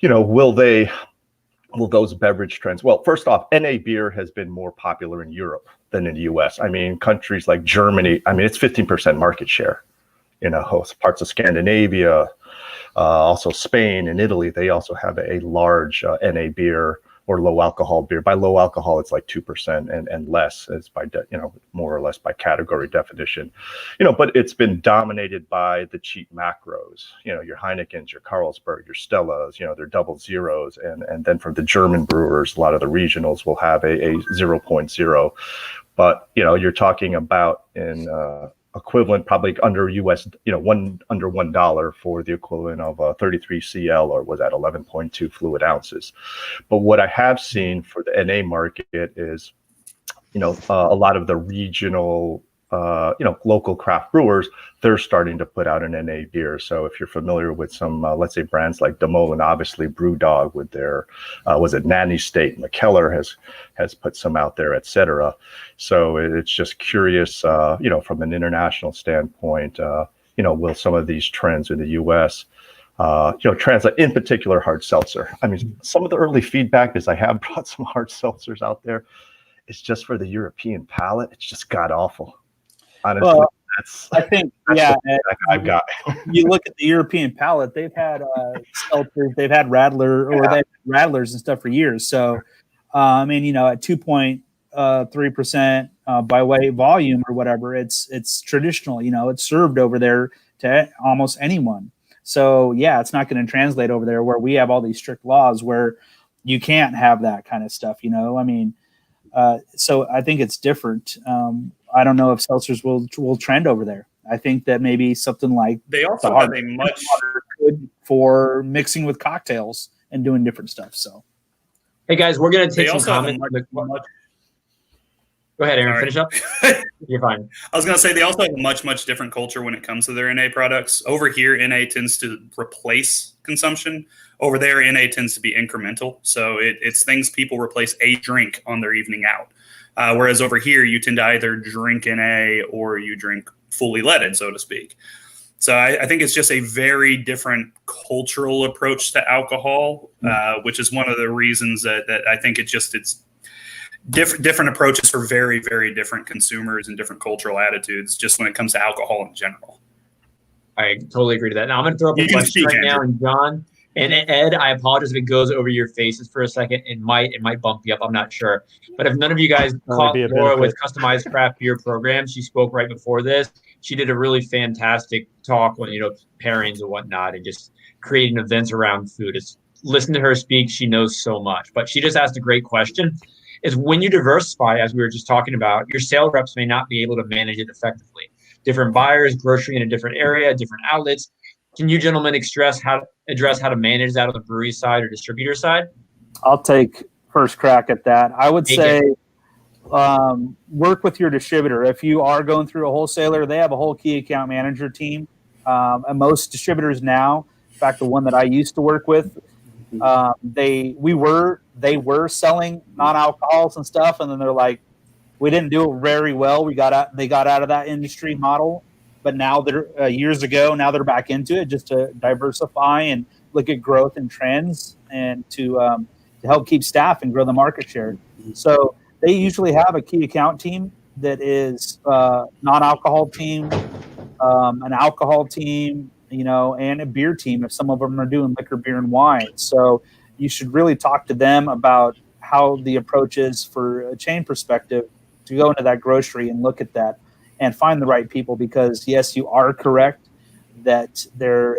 will those beverage trends? Well, first off, NA beer has been more popular in Europe than in the US. I mean, countries like Germany, I mean, it's 15% market share. Parts of Scandinavia, also Spain and Italy, they also have a large NA beer or low alcohol beer. By low alcohol, it's like 2% and less. It's by more or less by category definition. But it's been dominated by the cheap macros. Your Heinekens, your Carlsberg, your Stellas. Their double zeros, and then for the German brewers, a lot of the regionals will have a 0.0. But you're talking about in equivalent, probably under US, under $1 for the equivalent of 33 CL, or was that 11.2 fluid ounces. But what I have seen for the NA market is, a lot of the regional, local craft brewers, they're starting to put out an NA beer. So if you're familiar with some, let's say brands like Demoulin, obviously BrewDog with their, was it Nanny State, McKellar has put some out there, etc. So it's just curious, from an international standpoint, will some of these trends in the U.S., translate, in particular hard seltzer. I mean, some of the early feedback is I have brought some hard seltzers out there. It's just for the European palate. It's just god awful. Honestly, Well, that's I think, the yeah, feedback I've got. you look at the European palate, they've had seltzers, they've had they've had Rattlers and stuff for years. So, at 2.3% by weight volume or whatever, it's traditional. It's served over there to almost anyone. So, yeah, it's not going to translate over there where we have all these strict laws where you can't have that kind of stuff. So I think it's different. I don't know if seltzers will trend over there. I think that maybe something like they also have a much good for mixing with cocktails and doing different stuff. So, hey guys, we're gonna take some also have a comments. much Go ahead, Aaron. Sorry. Finish up. You're fine. I was going to say they also have a much different culture when it comes to their NA products. Over here, NA tends to replace consumption. Over there, NA tends to be incremental. So it's things people replace a drink on their evening out. Whereas over here, you tend to either drink NA or you drink fully leaded, so to speak. So I think it's just a very different cultural approach to alcohol, which is one of the reasons that I think it's different approaches for very, very different consumers and different cultural attitudes just when it comes to alcohol in general. I totally agree to that. Now I'm going to throw up a question right now, and John and Ed, I apologize if it goes over your faces for a second. It might bump you up. I'm not sure. But if none of you guys caught Laura with Customized Craft Beer Program, she spoke right before this. She did a really fantastic talk on, pairings and whatnot, and just creating events around food. Listen to her speak. She knows so much. But she just asked a great question. Is when you diversify, as we were just talking about, your sales reps may not be able to manage it effectively. Different buyers, grocery in a different area, different outlets. Can you gentlemen address how to manage that on the brewery side or distributor side? I'll take first crack at that. I would say work with your distributor. If you are going through a wholesaler, they have a whole key account manager team. And most distributors now, in fact, the one that I used to work with, they were selling non-alcohols and stuff, and then they're like, we didn't do it very well. They got out of that industry model, but now they're years ago. Now they're back into it just to diversify and look at growth and trends, and to help keep staff and grow the market share. So they usually have a key account team that is non-alcohol team, an alcohol team, and a beer team if some of them are doing liquor, beer, and wine. So you should really talk to them about how the approach is for a chain perspective to go into that grocery and look at that and find the right people, because yes, you are correct that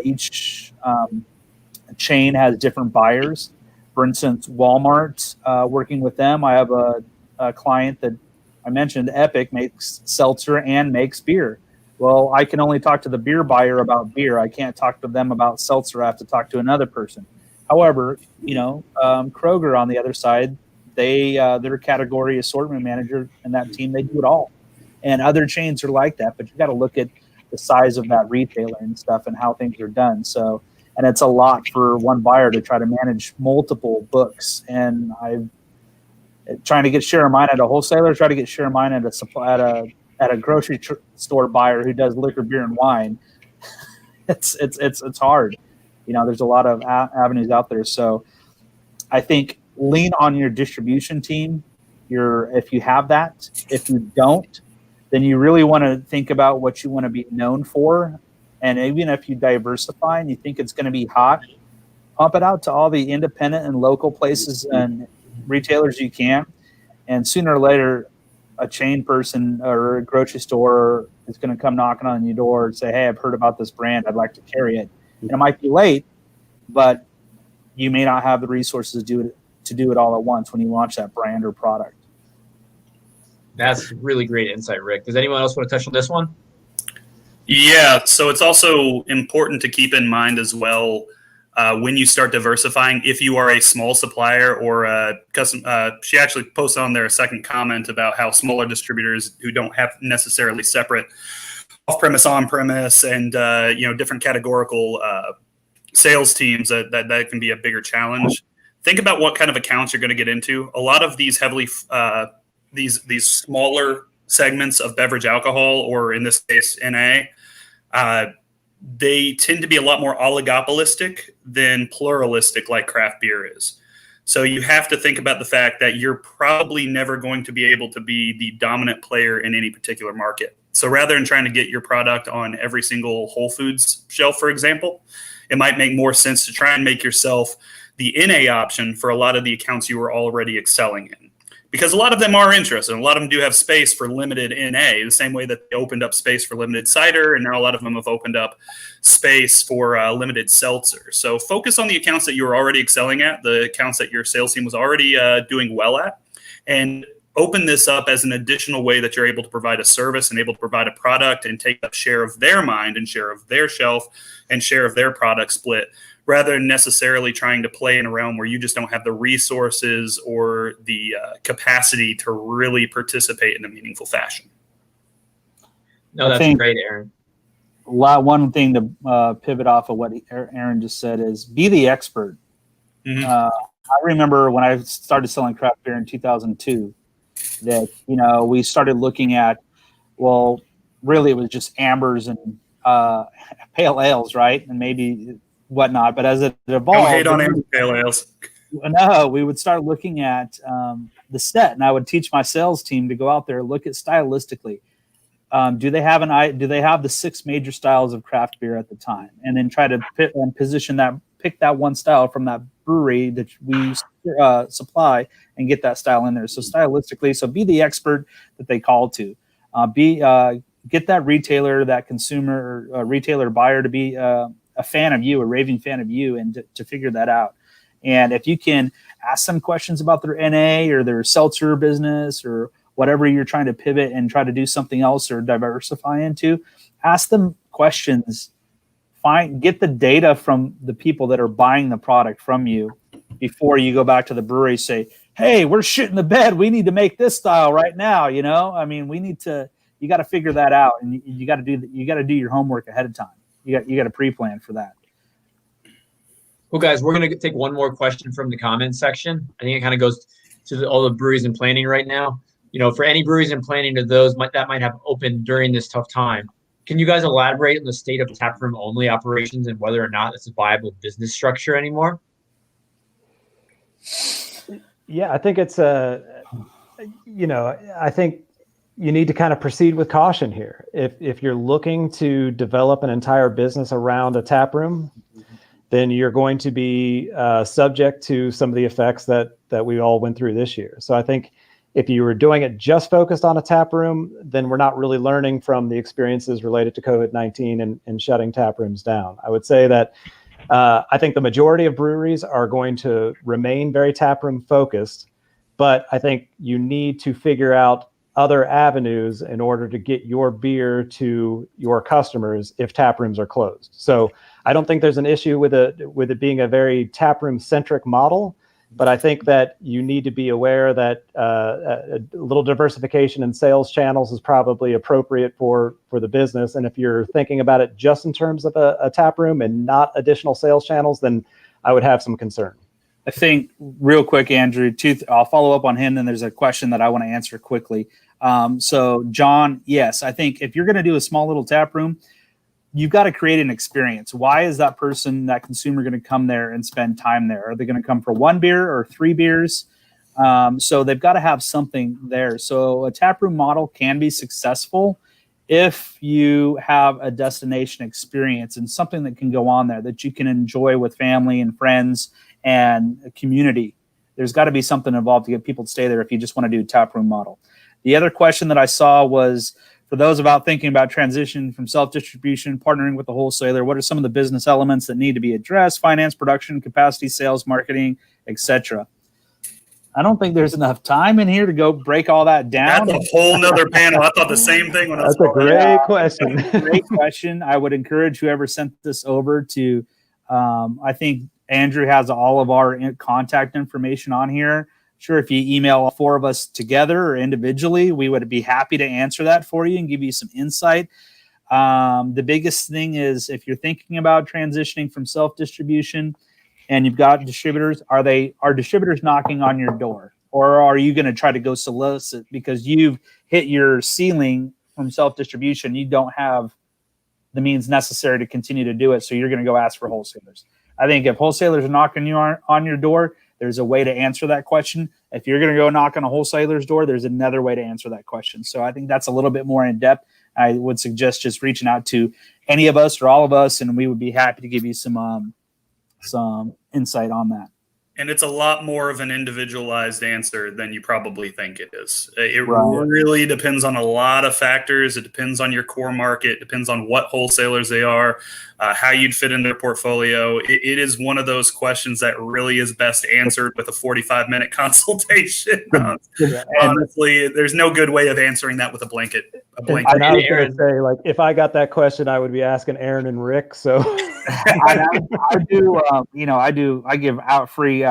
each chain has different buyers. For instance, Walmart, working with them, I have a client that I mentioned, Epic, makes seltzer and makes beer. Well, I can only talk to the beer buyer about beer. I can't talk to them about seltzer. I have to talk to another person. However, Kroger on the other side, their category assortment manager and that team, they do it all. And other chains are like that, but you got to look at the size of that retailer and stuff and how things are done. So, and it's a lot for one buyer to try to manage multiple books. And I'm trying to get share of mine at a wholesaler, try to get share of mine at a grocery store buyer who does liquor, beer, and wine. It's hard. There's a lot of avenues out there. So I think lean on your distribution team. If you have that. If you don't, then you really want to think about what you want to be known for. And even if you diversify and you think it's going to be hot, pump it out to all the independent and local places and retailers you can. And sooner or later, a chain person or a grocery store is going to come knocking on your door and say, hey, I've heard about this brand. I'd like to carry it. And it might be late, but you may not have the resources to do it all at once when you launch that brand or product. That's really great insight, Rick. Does anyone else want to touch on this one? Yeah, so it's also important to keep in mind as well when you start diversifying, if you are a small supplier or a custom. She actually posted on there a second comment about how smaller distributors who don't have necessarily separate off-premise, on-premise, and different categorical sales teams that can be a bigger challenge. Think about what kind of accounts you're going to get into. A lot of these heavily these smaller segments of beverage alcohol, or in this case, NA, they tend to be a lot more oligopolistic than pluralistic like craft beer is. So you have to think about the fact that you're probably never going to be able to be the dominant player in any particular market. So rather than trying to get your product on every single Whole Foods shelf, for example, it might make more sense to try and make yourself the NA option for a lot of the accounts you are already excelling in. Because a lot of them are interested. A lot of them do have space for limited NA, the same way that they opened up space for limited cider, and now a lot of them have opened up space for limited seltzer. So focus on the accounts that you're already excelling at, the accounts that your sales team was already doing well at, and open this up as an additional way that you're able to provide a service and able to provide a product and take up share of their mind and share of their shelf and share of their product split, rather than necessarily trying to play in a realm where you just don't have the resources or the capacity to really participate in a meaningful fashion. No, that's great, Aaron. One thing to pivot off of what Aaron just said is be the expert. Mm-hmm. I remember when I started selling craft beer in 2002 that, we started looking at, well, really it was just ambers and pale ales, right? And maybe whatnot, but as it evolved, don't hate on amber pale ales. No, we would start looking at the set, and I would teach my sales team to go out there and look at stylistically. Do they have the 6 major styles of craft beer at the time, and then try to pick that one style from that brewery that we supply and get that style in there. So stylistically, so be the expert that they call to. Get that retailer, that consumer, retailer buyer to be a fan of you, a raving fan of you, and to figure that out. And if you can ask them questions about their NA or their seltzer business or whatever you're trying to pivot and try to do something else or diversify into, ask them questions. Get the data from the people that are buying the product from you before you go back to the brewery. Say, hey, we're shitting the bed. We need to make this style right now. You got to figure that out, and you got to do your homework ahead of time. You got to pre-plan for that. Well, guys, we're going to take one more question from the comments section. I think it kind of goes to all the breweries in planning right now. For any breweries in planning to those that might have opened during this tough time, can you guys elaborate on the state of taproom only operations and whether or not it's a viable business structure anymore? Yeah, I think it's I think you need to kind of proceed with caution here. If you're looking to develop an entire business around a tap room, then you're going to be subject to some of the effects that we all went through this year. So I think if you were doing it just focused on a tap room, then we're not really learning from the experiences related to COVID-19 and shutting tap rooms down. I would say that I think the majority of breweries are going to remain very tap room focused, but I think you need to figure out other avenues in order to get your beer to your customers if tap rooms are closed. So I don't think there's an issue with it being a very tap room centric model, but I think that you need to be aware that a little diversification in sales channels is probably appropriate for the business. And if you're thinking about it just in terms of a tap room and not additional sales channels, then I would have some concern. I think real quick, Andrew, I'll follow up on him. And there's a question that I want to answer quickly. So John, yes, I think if you're going to do a small little tap room, you've got to create an experience. Why is that consumer going to come there and spend time there? Are they going to come for one beer or 3 beers? So they've got to have something there. So a tap room model can be successful if you have a destination experience and something that can go on there that you can enjoy with family and friends and a community. There's got to be something involved to get people to stay there if you just want to do a tap room model. The other question that I saw was, for those about thinking about transition from self-distribution, partnering with the wholesaler, what are some of the business elements that need to be addressed? Finance, production, capacity, sales, marketing, etc. I don't think there's enough time in here to go break all that down. That's a whole nother panel. I thought the same thing when I was. That's a great question. Great question. I would encourage whoever sent this over to, I think Andrew has all of our contact information on here. Sure, if you email all 4 of us together or individually, we would be happy to answer that for you and give you some insight. The biggest thing is if you're thinking about transitioning from self-distribution and you've got distributors, are distributors knocking on your door? Or are you going to try to go solicit because you've hit your ceiling from self-distribution? You don't have the means necessary to continue to do it, so you're going to go ask for wholesalers. I think if wholesalers are knocking you on your door, there's a way to answer that question. If you're going to go knock on a wholesaler's door, there's another way to answer that question. So I think that's a little bit more in depth. I would suggest just reaching out to any of us or all of us, and we would be happy to give you some insight on that. And it's a lot more of an individualized answer than you probably think it is. It Right. really depends on a lot of factors. It depends on your core market. It depends on what wholesalers they are, how you'd fit in their portfolio. It is one of those questions that really is best answered with a 45-minute consultation. Honestly, there's no good way of answering that with a blanket. And I was going to say, like, if I got that question, I would be asking Aaron and Rick. So I do. I give out free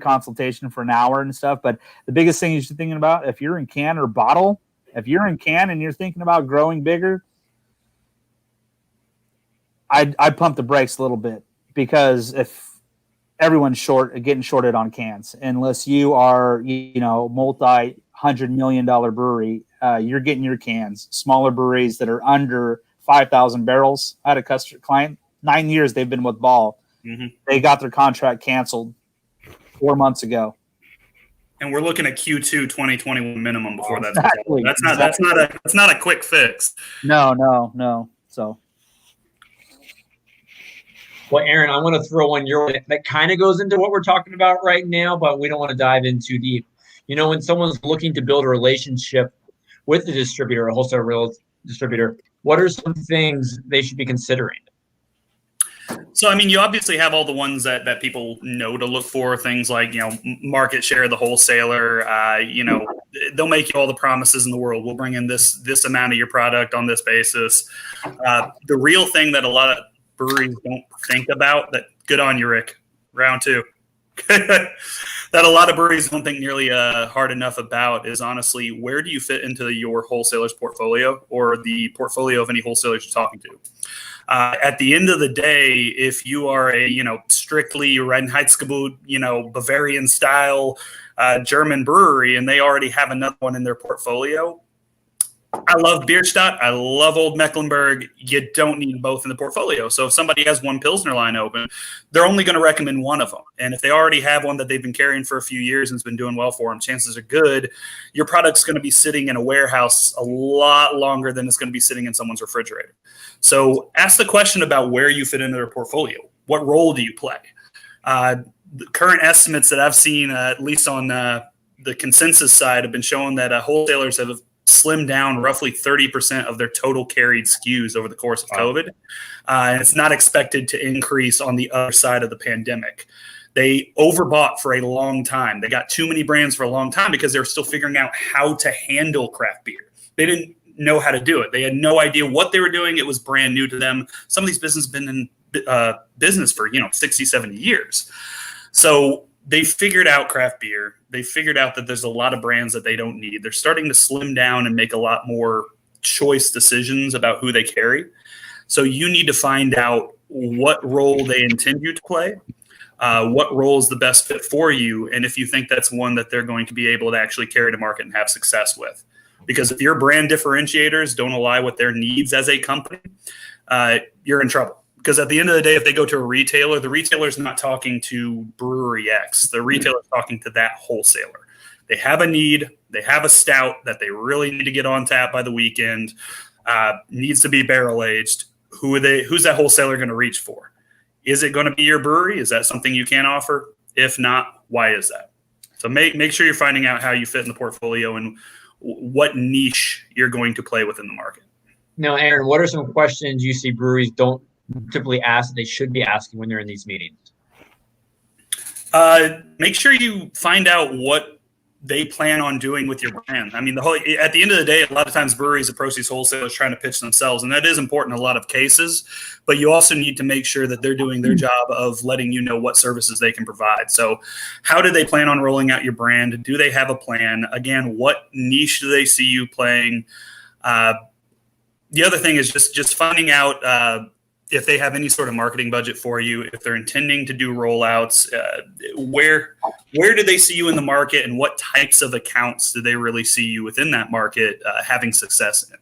consultation for an hour and stuff. But the biggest thing you should be thinking about, if you're in can or bottle, if you're in can and you're thinking about growing bigger, I'd pump the brakes a little bit, because if everyone's getting shorted on cans, unless you are, multi-$100 million brewery, you're getting your cans. Smaller breweries that are under 5,000 barrels. I had a customer client, 9 years they've been with Ball. Mm-hmm. They got their contract canceled 4 months ago. And we're looking at Q2 2021 minimum before that's Exactly. That's not a quick fix. No. So. Well, Aaron, I want to throw one your way that kind of goes into what we're talking about right now, but we don't want to dive in too deep. When someone's looking to build a relationship with the distributor, a wholesale real distributor, what are some things they should be considering? So, you obviously have all the ones that people know to look for, things like, market share of the wholesaler. They'll make you all the promises in the world. We'll bring in this amount of your product on this basis. The real thing that a lot of breweries don't think about, that good on you, Rick, round 2, that a lot of breweries don't think nearly hard enough about is honestly, where do you fit into your wholesaler's portfolio or the portfolio of any wholesalers you're talking to? At the end of the day, if you are a, strictly Reinheitsgebot, Bavarian style German brewery, and they already have another one in their portfolio, I love Bierstadt. I love Old Mecklenburg. You don't need both in the portfolio. So if somebody has one Pilsner line open, they're only going to recommend one of them. And if they already have one that they've been carrying for a few years and it's been doing well for them, chances are good your product's going to be sitting in a warehouse a lot longer than it's going to be sitting in someone's refrigerator. So ask the question about where you fit into their portfolio. What role do you play? The current estimates that I've seen, at least on the consensus side, have been showing that wholesalers have slimmed down roughly 30% of their total carried SKUs over the course of COVID. And it's not expected to increase on the other side of the pandemic. They overbought for a long time. They got too many brands for a long time because they were still figuring out how to handle craft beer. They didn't know how to do it. They had no idea what they were doing. It was brand new to them. Some of these businesses have been in business for 60, 70 years. So they figured out craft beer. They figured out that there's a lot of brands that they don't need. They're starting to slim down and make a lot more choice decisions about who they carry. So you need to find out what role they intend you to play, what role is the best fit for you, and if you think that's one that they're going to be able to actually carry to market and have success with. Because if your brand differentiators don't align with their needs as a company, you're in trouble. Because at the end of the day, if they go to a retailer, the retailer's not talking to Brewery X. The retailer's talking to that wholesaler. They have a need. They have a stout that they really need to get on tap by the weekend. Needs to be barrel aged. Who's that wholesaler going to reach for? Is it going to be your brewery? Is that something you can offer? If not, why is that? So make sure you're finding out how you fit in the portfolio and what niche you're going to play within the market. Now, Aaron, what are some questions you see breweries don't typically ask that they should be asking when they're in these meetings? Make sure you find out what they plan on doing with your brand. I mean, at the end of the day, a lot of times breweries approach these wholesalers trying to pitch themselves, and that is important in a lot of cases, but you also need to make sure that they're doing their job of letting you know what services they can provide. So how do they plan on rolling out your brand? Do they have a plan? Again, what niche do they see you playing? The other thing is just finding out if they have any sort of marketing budget for you, if they're intending to do rollouts, where do they see you in the market, and what types of accounts do they really see you within that market having success in?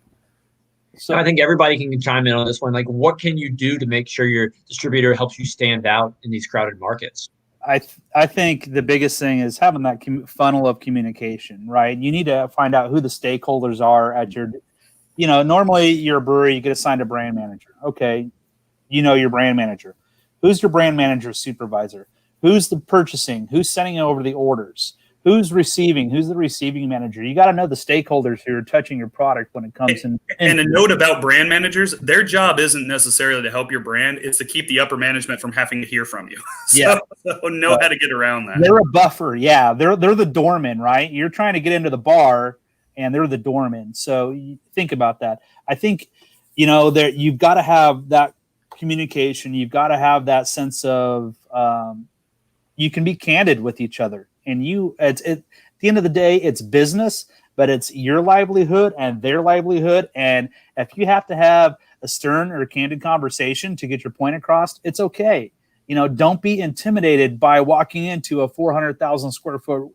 So I think everybody can chime in on this one. Like, what can you do to make sure your distributor helps you stand out in these crowded markets? I think the biggest thing is having that funnel of communication, right? You need to find out who the stakeholders are at your, normally you're a brewery, you get assigned a brand manager. Okay. Your brand manager. Who's your brand manager supervisor? Who's the purchasing? Who's sending over the orders? Who's receiving? Who's the receiving manager? You got to know the stakeholders who are touching your product when it comes in. And a note about brand managers, their job isn't necessarily to help your brand. It's to keep the upper management from having to hear from you. So know how to get around that. They're a buffer. Yeah. They're the doorman, right? You're trying to get into the bar and they're the doorman. So you think about that. I think, you've got to have that communication. You've got to have that sense of you can be candid with each other, and at the end of the day, it's business, but it's your livelihood and their livelihood. And if you have to have a stern or candid conversation to get your point across, it's okay. Don't be intimidated by walking into a 400,000 square foot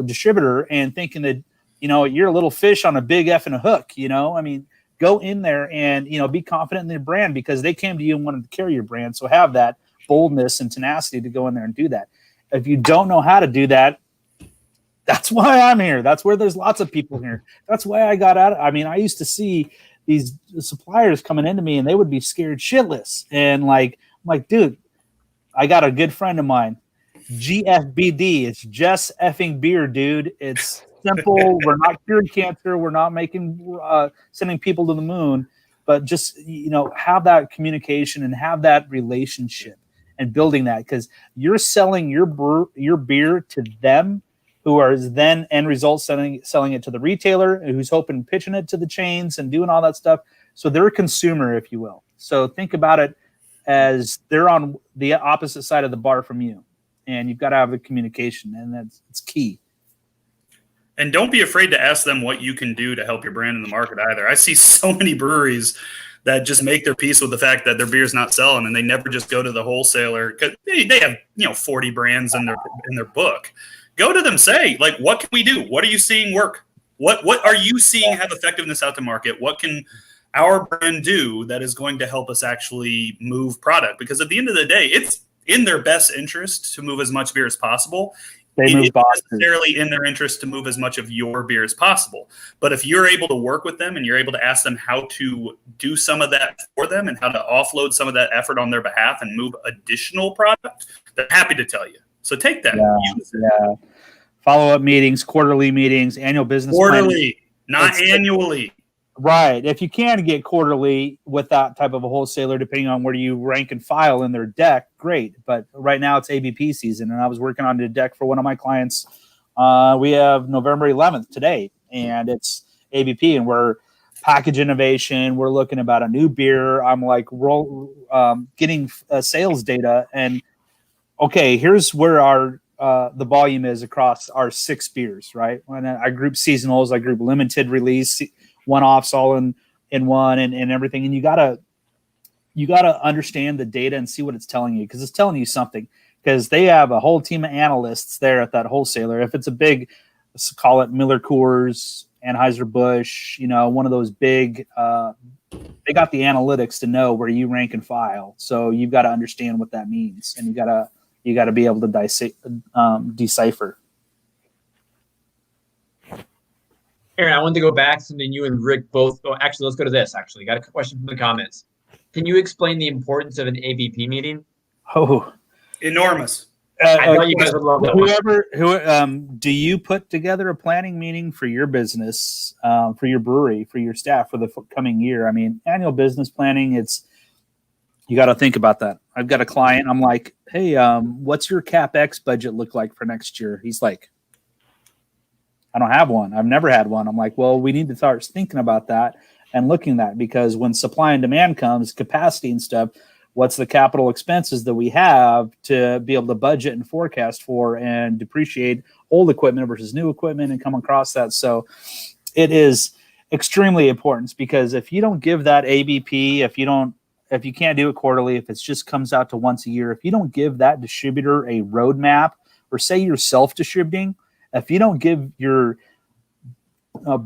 distributor and thinking that you're a little fish on a big effing hook. Go in there and, be confident in their brand because they came to you and wanted to carry your brand. So have that boldness and tenacity to go in there and do that. If you don't know how to do that, that's why I'm here. That's where there's lots of people here. That's why I got out. I mean, I used to see these suppliers coming into me and they would be scared shitless. And I'm like, dude, I got a good friend of mine, GFBD. It's just effing beer, dude. It's simple. We're not curing cancer. We're not sending people to the moon, but just, have that communication and have that relationship and building that, because you're selling your beer to them, who are then end result selling it to the retailer, who's hoping pitching it to the chains and doing all that stuff. So they're a consumer, if you will. So think about it as they're on the opposite side of the bar from you, and you've got to have the communication, and it's key. And don't be afraid to ask them what you can do to help your brand in the market either. I see so many breweries that just make their peace with the fact that their beer's not selling, and they never just go to the wholesaler because they have 40 brands in their book. Go to them, say, what can we do? What are you seeing work? What are you seeing have effectiveness out to market? What can our brand do that is going to help us actually move product? Because at the end of the day, it's in their best interest to move as much beer as possible. It's not necessarily in their interest to move as much of your beer as possible. But if you're able to work with them and you're able to ask them how to do some of that for them and how to offload some of that effort on their behalf and move additional product, they're happy to tell you. So take that. Yeah. Follow-up meetings, quarterly meetings, annual business quarterly, not annually. Right. If you can get quarterly with that type of a wholesaler, depending on where you rank and file in their deck, great. But right now it's ABP season, and I was working on a deck for one of my clients. We have November 11th today, and it's ABP, and we're package innovation. We're looking about a new beer. I'm like getting sales data, and okay, here's where our the volume is across our 6 beers, right? And I group seasonals, I group limited release, one-offs all in one, and everything. And you gotta understand the data and see what it's telling you, because it's telling you something. Because they have a whole team of analysts there at that wholesaler. If it's a big, let's call it Miller Coors, Anheuser-Busch, one of those big, they got the analytics to know where you rank and file. So you've got to understand what that means, and you got to be able to decipher. Aaron, I wanted to go back to something you and Rick both. Oh, actually, let's go to this. Actually, got a question from the comments. Can you explain the importance of an ABP meeting? Oh, enormous. I thought you guys would love that. Do you put together a planning meeting for your business, for your brewery, for your staff for the coming year? I mean, annual business planning, you got to think about that. I've got a client. I'm like, hey, what's your CapEx budget look like for next year? He's like, I don't have one. I've never had one. I'm like, well, we need to start thinking about that and looking at that, because when supply and demand comes, capacity and stuff, what's the capital expenses that we have to be able to budget and forecast for and depreciate old equipment versus new equipment and come across that. So it is extremely important, because if you don't give that ABP, if you can't do it quarterly, if it just comes out to once a year, if you don't give that distributor a roadmap, or say you're self-distributing, if you don't give your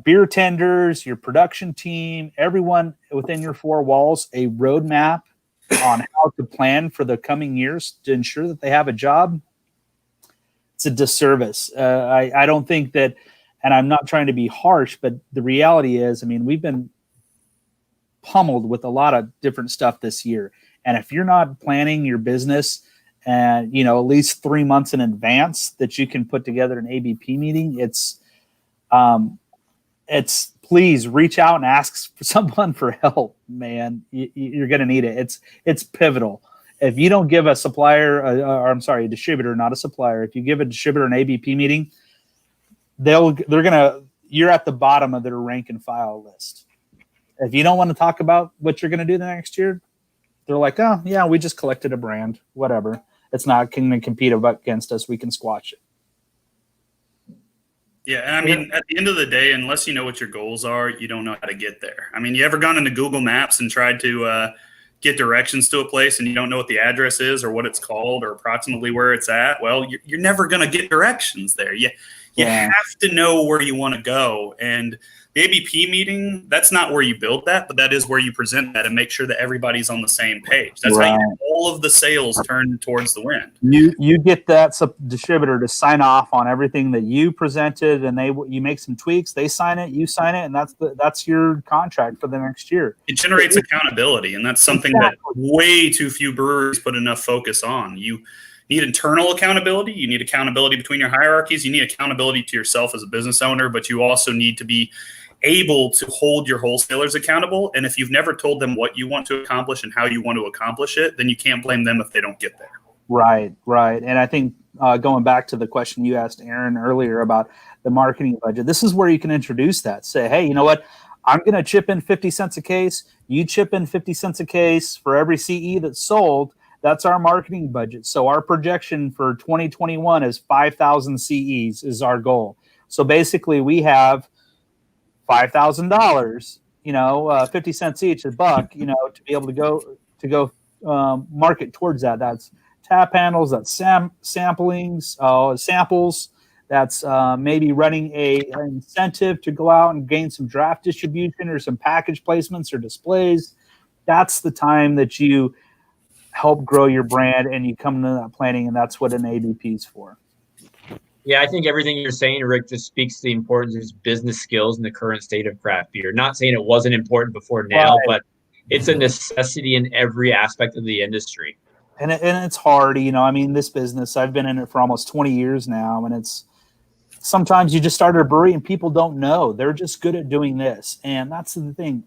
beer tenders, your production team, everyone within your 4 walls a roadmap on how to plan for the coming years to ensure that they have a job, it's a disservice. I don't think that, and I'm not trying to be harsh, but the reality is, I mean, we've been pummeled with a lot of different stuff this year. And if you're not planning your business and, at least 3 months in advance that you can put together an ABP meeting, it's please reach out and ask for someone for help, man. You're going to need it. It's pivotal. If you don't give a a distributor, not a supplier, if you give a distributor an ABP meeting, you're at the bottom of their rank and file list. If you don't want to talk about what you're going to do the next year, they're like, oh yeah, we just collected a brand, whatever. It's not going to compete against us. We can squash it. Yeah, and I mean, at the end of the day, unless you know what your goals are, you don't know how to get there. I mean, you ever gone into Google Maps and tried to get directions to a place and you don't know what the address is or what it's called or approximately where it's at? Well, you're never going to get directions there. You have to know where you want to go. And the ABP meeting, that's not where you build that, but that is where you present that and make sure that everybody's on the same page. That's how you get all of the sales turned towards the wind. You get that distributor to sign off on everything that you presented, and you make some tweaks. They sign it, you sign it, and that's your contract for the next year. It generates accountability, and that's something that way too few breweries put enough focus on. You need internal accountability. You need accountability between your hierarchies. You need accountability to yourself as a business owner, but you also need to be able to hold your wholesalers accountable. And if you've never told them what you want to accomplish and how you want to accomplish it, then you can't blame them if they don't get there. Right. And I think going back to the question you asked Aaron earlier about the marketing budget, this is where you can introduce that. Say, hey, you know what? I'm going to chip in 50 cents a case. You chip in 50 cents a case for every CE that's sold. That's our marketing budget. So our projection for 2021 is 5,000 CEs is our goal. So basically we have $5,000, 50 cents each, $1, to be able to go market towards that. That's tap handles, that's samplings, samples. That's maybe running an incentive to go out and gain some draft distribution or some package placements or displays. That's the time that you help grow your brand and you come into that planning, and that's what an ABP is for. Yeah, I think everything you're saying, Rick, just speaks to the importance of business skills in the current state of craft beer. Not saying it wasn't important before now, but it's a necessity in every aspect of the industry. And it's hard, this business, I've been in it for almost 20 years now, and it's sometimes you just started a brewery and people don't know. They're just good at doing this. And that's the thing.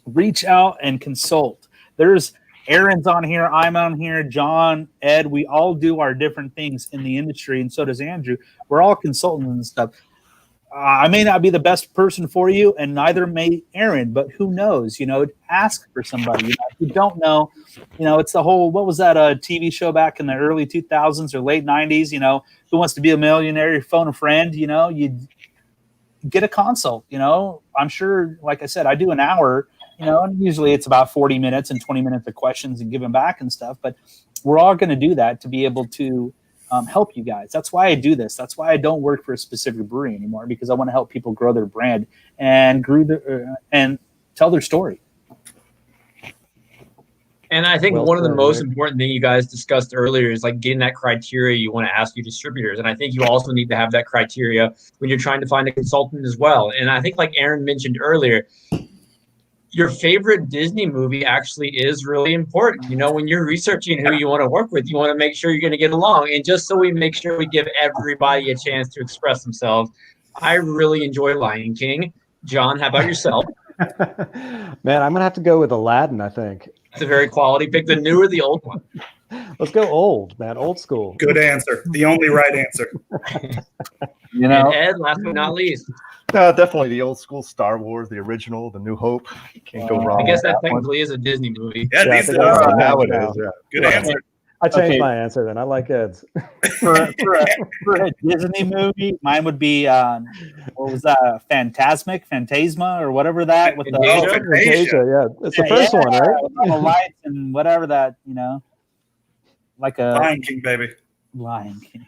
Reach out and consult. There's Aaron's on here. I'm on here. John, Ed, we all do our different things in the industry. And so does Andrew. We're all consultants and stuff. I may not be the best person for you, and neither may Aaron, but who knows? Ask for somebody. If you don't know, it's the whole, what was that TV show back in the early 2000s or late 90s? Who Wants to Be a Millionaire? You phone a friend, you get a consult. I'm sure, like I said, I do an hour, and usually it's about 40 minutes and 20 minutes of questions and giving back and stuff. But we're all going to do that to be able to help you guys. That's why I do this. That's why I don't work for a specific brewery anymore, because I want to help people grow their brand and and tell their story. And I think one of the most important thing you guys discussed earlier is like getting that criteria you want to ask your distributors. And I think you also need to have that criteria when you're trying to find a consultant as well. And I think, like Aaron mentioned earlier, your favorite Disney movie actually is really important. When you're researching who you want to work with, you want to make sure you're going to get along. And just so we make sure we give everybody a chance to express themselves, I really enjoy Lion King. John, how about yourself? Man, I'm going to have to go with Aladdin, I think. It's a very quality pick. The new or the old one? Let's go old, man. Old school. Good answer. The only right answer. And Ed, last but not least. Definitely the old school Star Wars, the original, The New Hope. Can't go wrong. I guess that technically is a Disney movie. Yeah, now it is. Yeah. Good answer. I changed my answer then. I like Ed's. for a Disney movie, mine would be what was that? Phantasma or whatever that with Fantasia, yeah. It's the first one, right? With all the lights and whatever that, like a Lion King, baby. Lion King.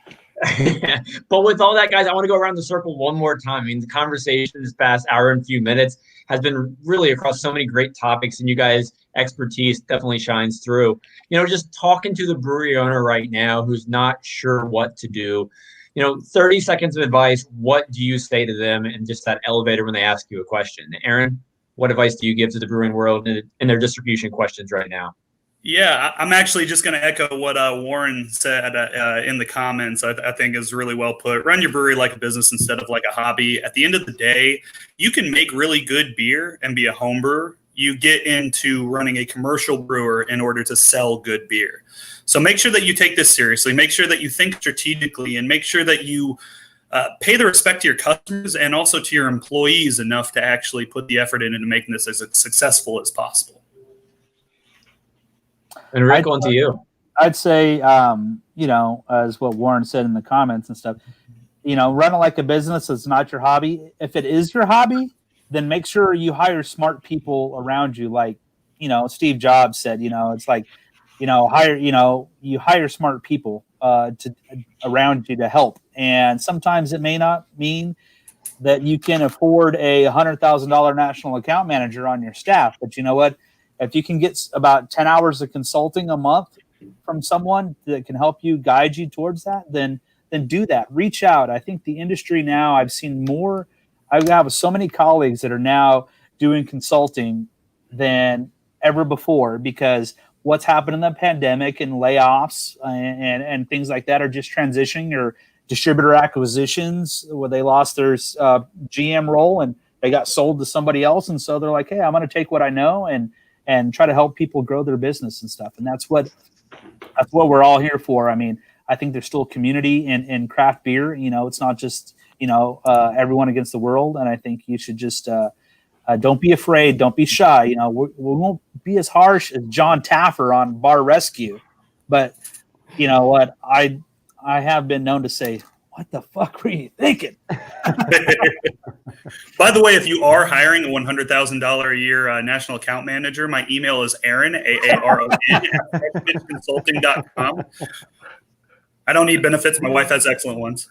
But with all that, guys, I want to go around the circle one more time. I mean, the conversation this past hour and few minutes has been really across so many great topics, and you guys' expertise definitely shines through. Just talking to the brewery owner right now who's not sure what to do, 30 seconds of advice, what do you say to them in just that elevator when they ask you a question? Aaron, what advice do you give to the brewing world in their distribution questions right now? Yeah, I'm actually just going to echo what Warren said in the comments. I think is really well put. Run your brewery like a business instead of like a hobby. At the end of the day, you can make really good beer and be a home brewer. You get into running a commercial brewer in order to sell good beer. So make sure that you take this seriously. Make sure that you think strategically, and make sure that you pay the respect to your customers and also to your employees enough to actually put the effort into making this as successful as possible. And Rick, on to you. I'd say, as what Warren said in the comments and stuff, run it like a business. It's not your hobby. If it is your hobby, then make sure you hire smart people around you. Like, Steve Jobs said, it's like, you hire smart people around you to help. And sometimes it may not mean that you can afford a $100,000 national account manager on your staff. But you know what? If you can get about 10 hours of consulting a month from someone that can help you, guide you towards that, then do that. Reach out. I think the industry now, I've seen more. I have so many colleagues that are now doing consulting than ever before, because what's happened in the pandemic and layoffs and things like that are just transitioning, or distributor acquisitions where they lost their GM role and they got sold to somebody else. And so they're like, hey, I'm going to take what I know and try to help people grow their business and stuff. And that's what we're all here for. I mean, I think there's still community in craft beer. It's not just, everyone against the world. And I think you should just don't be afraid. Don't be shy. We won't be as harsh as John Taffer on Bar Rescue. But you know what? I have been known to say, what the fuck were you thinking? By the way, if you are hiring a $100,000 a year national account manager, my email is Aaron, Aaron, @consulting.com. I don't need benefits. My wife has excellent ones.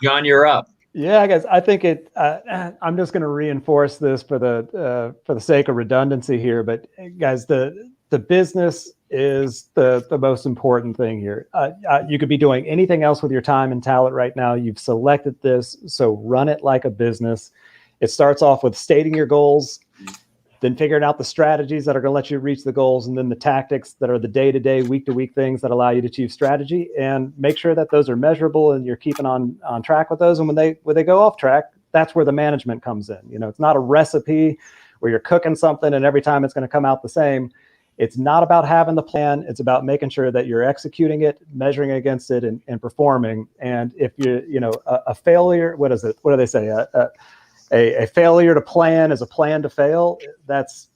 John, you're up. Yeah, guys, I think I'm just going to reinforce this for the sake of redundancy here, but guys, the business is the most important thing here. You could be doing anything else with your time and talent right now. You've selected this, so run it like a business. It starts off with stating your goals, then figuring out the strategies that are going to let you reach the goals, and then the tactics that are the day-to-day, week-to-week things that allow you to achieve strategy, and make sure that those are measurable and you're keeping on track with those. And when they go off track, that's where the management comes in. It's not a recipe where you're cooking something and every time it's going to come out the same. It's not about having the plan. It's about making sure that you're executing it, measuring against it, and performing. And if a failure, what is it? What do they say? A failure to plan is a plan to fail. That's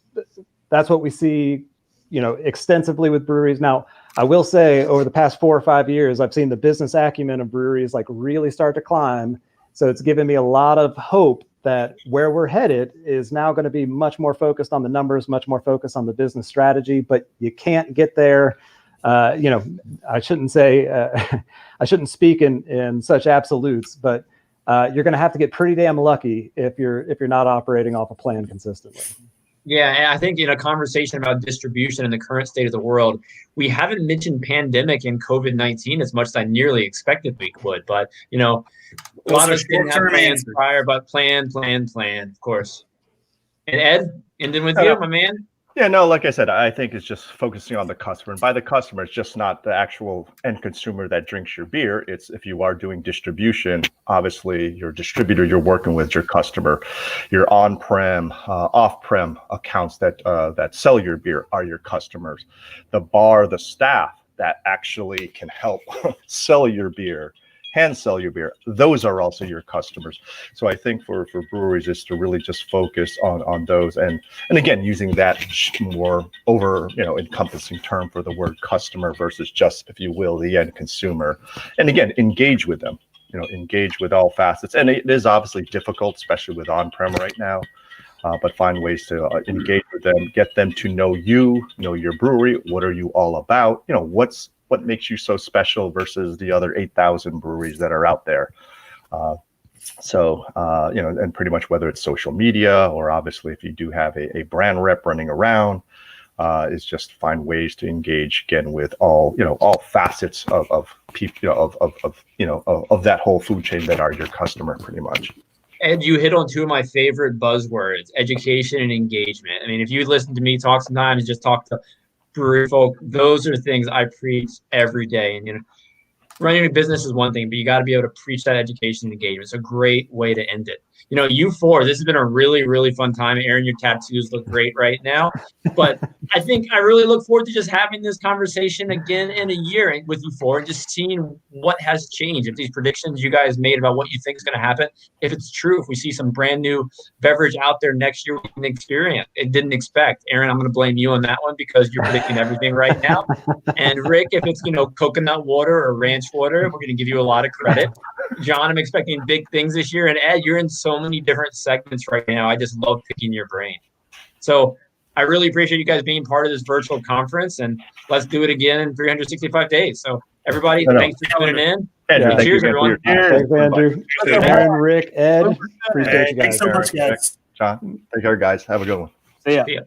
what we see, extensively with breweries. Now, I will say over the past 4 or 5 years, I've seen the business acumen of breweries like really start to climb. So it's given me a lot of hope that where we're headed is now going to be much more focused on the numbers, much more focused on the business strategy. But you can't get there. I shouldn't say, I shouldn't speak in such absolutes, but you're going to have to get pretty damn lucky if you're not operating off a plan consistently. Yeah, and I think in a conversation about distribution in the current state of the world, we haven't mentioned pandemic and COVID-19 as much as I nearly expected we would. But, a lot of us didn't have plans prior, but plan, of course. And Ed, ending with you, my man. Yeah, no, like I said, I think it's just focusing on the customer. And by the customer, it's just not the actual end consumer that drinks your beer. It's if you are doing distribution, obviously your distributor you're working with, your customer, your on-prem, off-prem accounts that sell your beer are your customers. The bar, the staff that actually can help sell your beer, hand sell your beer, those are also your customers. So I think for breweries is to really just focus on those, and again using that more over encompassing term for the word customer versus just, if you will, the end consumer. And again, engage with them, engage with all facets. And it is obviously difficult, especially with on-prem right now, but find ways to engage with them, get them to know you, know your brewery. What are you all about? What makes you so special versus the other 8,000 breweries that are out there? And pretty much whether it's social media or obviously if you do have a brand rep running around, is just find ways to engage again with all facets of people, of that whole food chain that are your customer pretty much. Ed, you hit on two of my favorite buzzwords, education and engagement. I mean, if you listen to me talk sometimes, just talk to brewery folk, those are things I preach every day. And running a business is one thing, but you got to be able to preach that education and engagement. It's a great way to end it. You four, this has been a really, really fun time. Aaron, your tattoos look great right now. But I think I really look forward to just having this conversation again in a year with you four and just seeing what has changed. If these predictions you guys made about what you think is going to happen, if it's true, if we see some brand new beverage out there next year we didn't expect. Aaron, I'm going to blame you on that one because you're predicting everything right now. And Rick, if it's, coconut water or ranch water, we're going to give you a lot of credit. John, I'm expecting big things this year. And Ed, you're in so many different segments right now. I just love picking your brain. So I really appreciate you guys being part of this virtual conference, and let's do it again in 365 days. So everybody, thanks for tuning in. Yeah. Cheers, everyone. Thanks, Andrew. Aaron, Rick, Ed, appreciate you guys. Thanks so much, guys. John, take care, guys. Have a good one. See ya. See ya.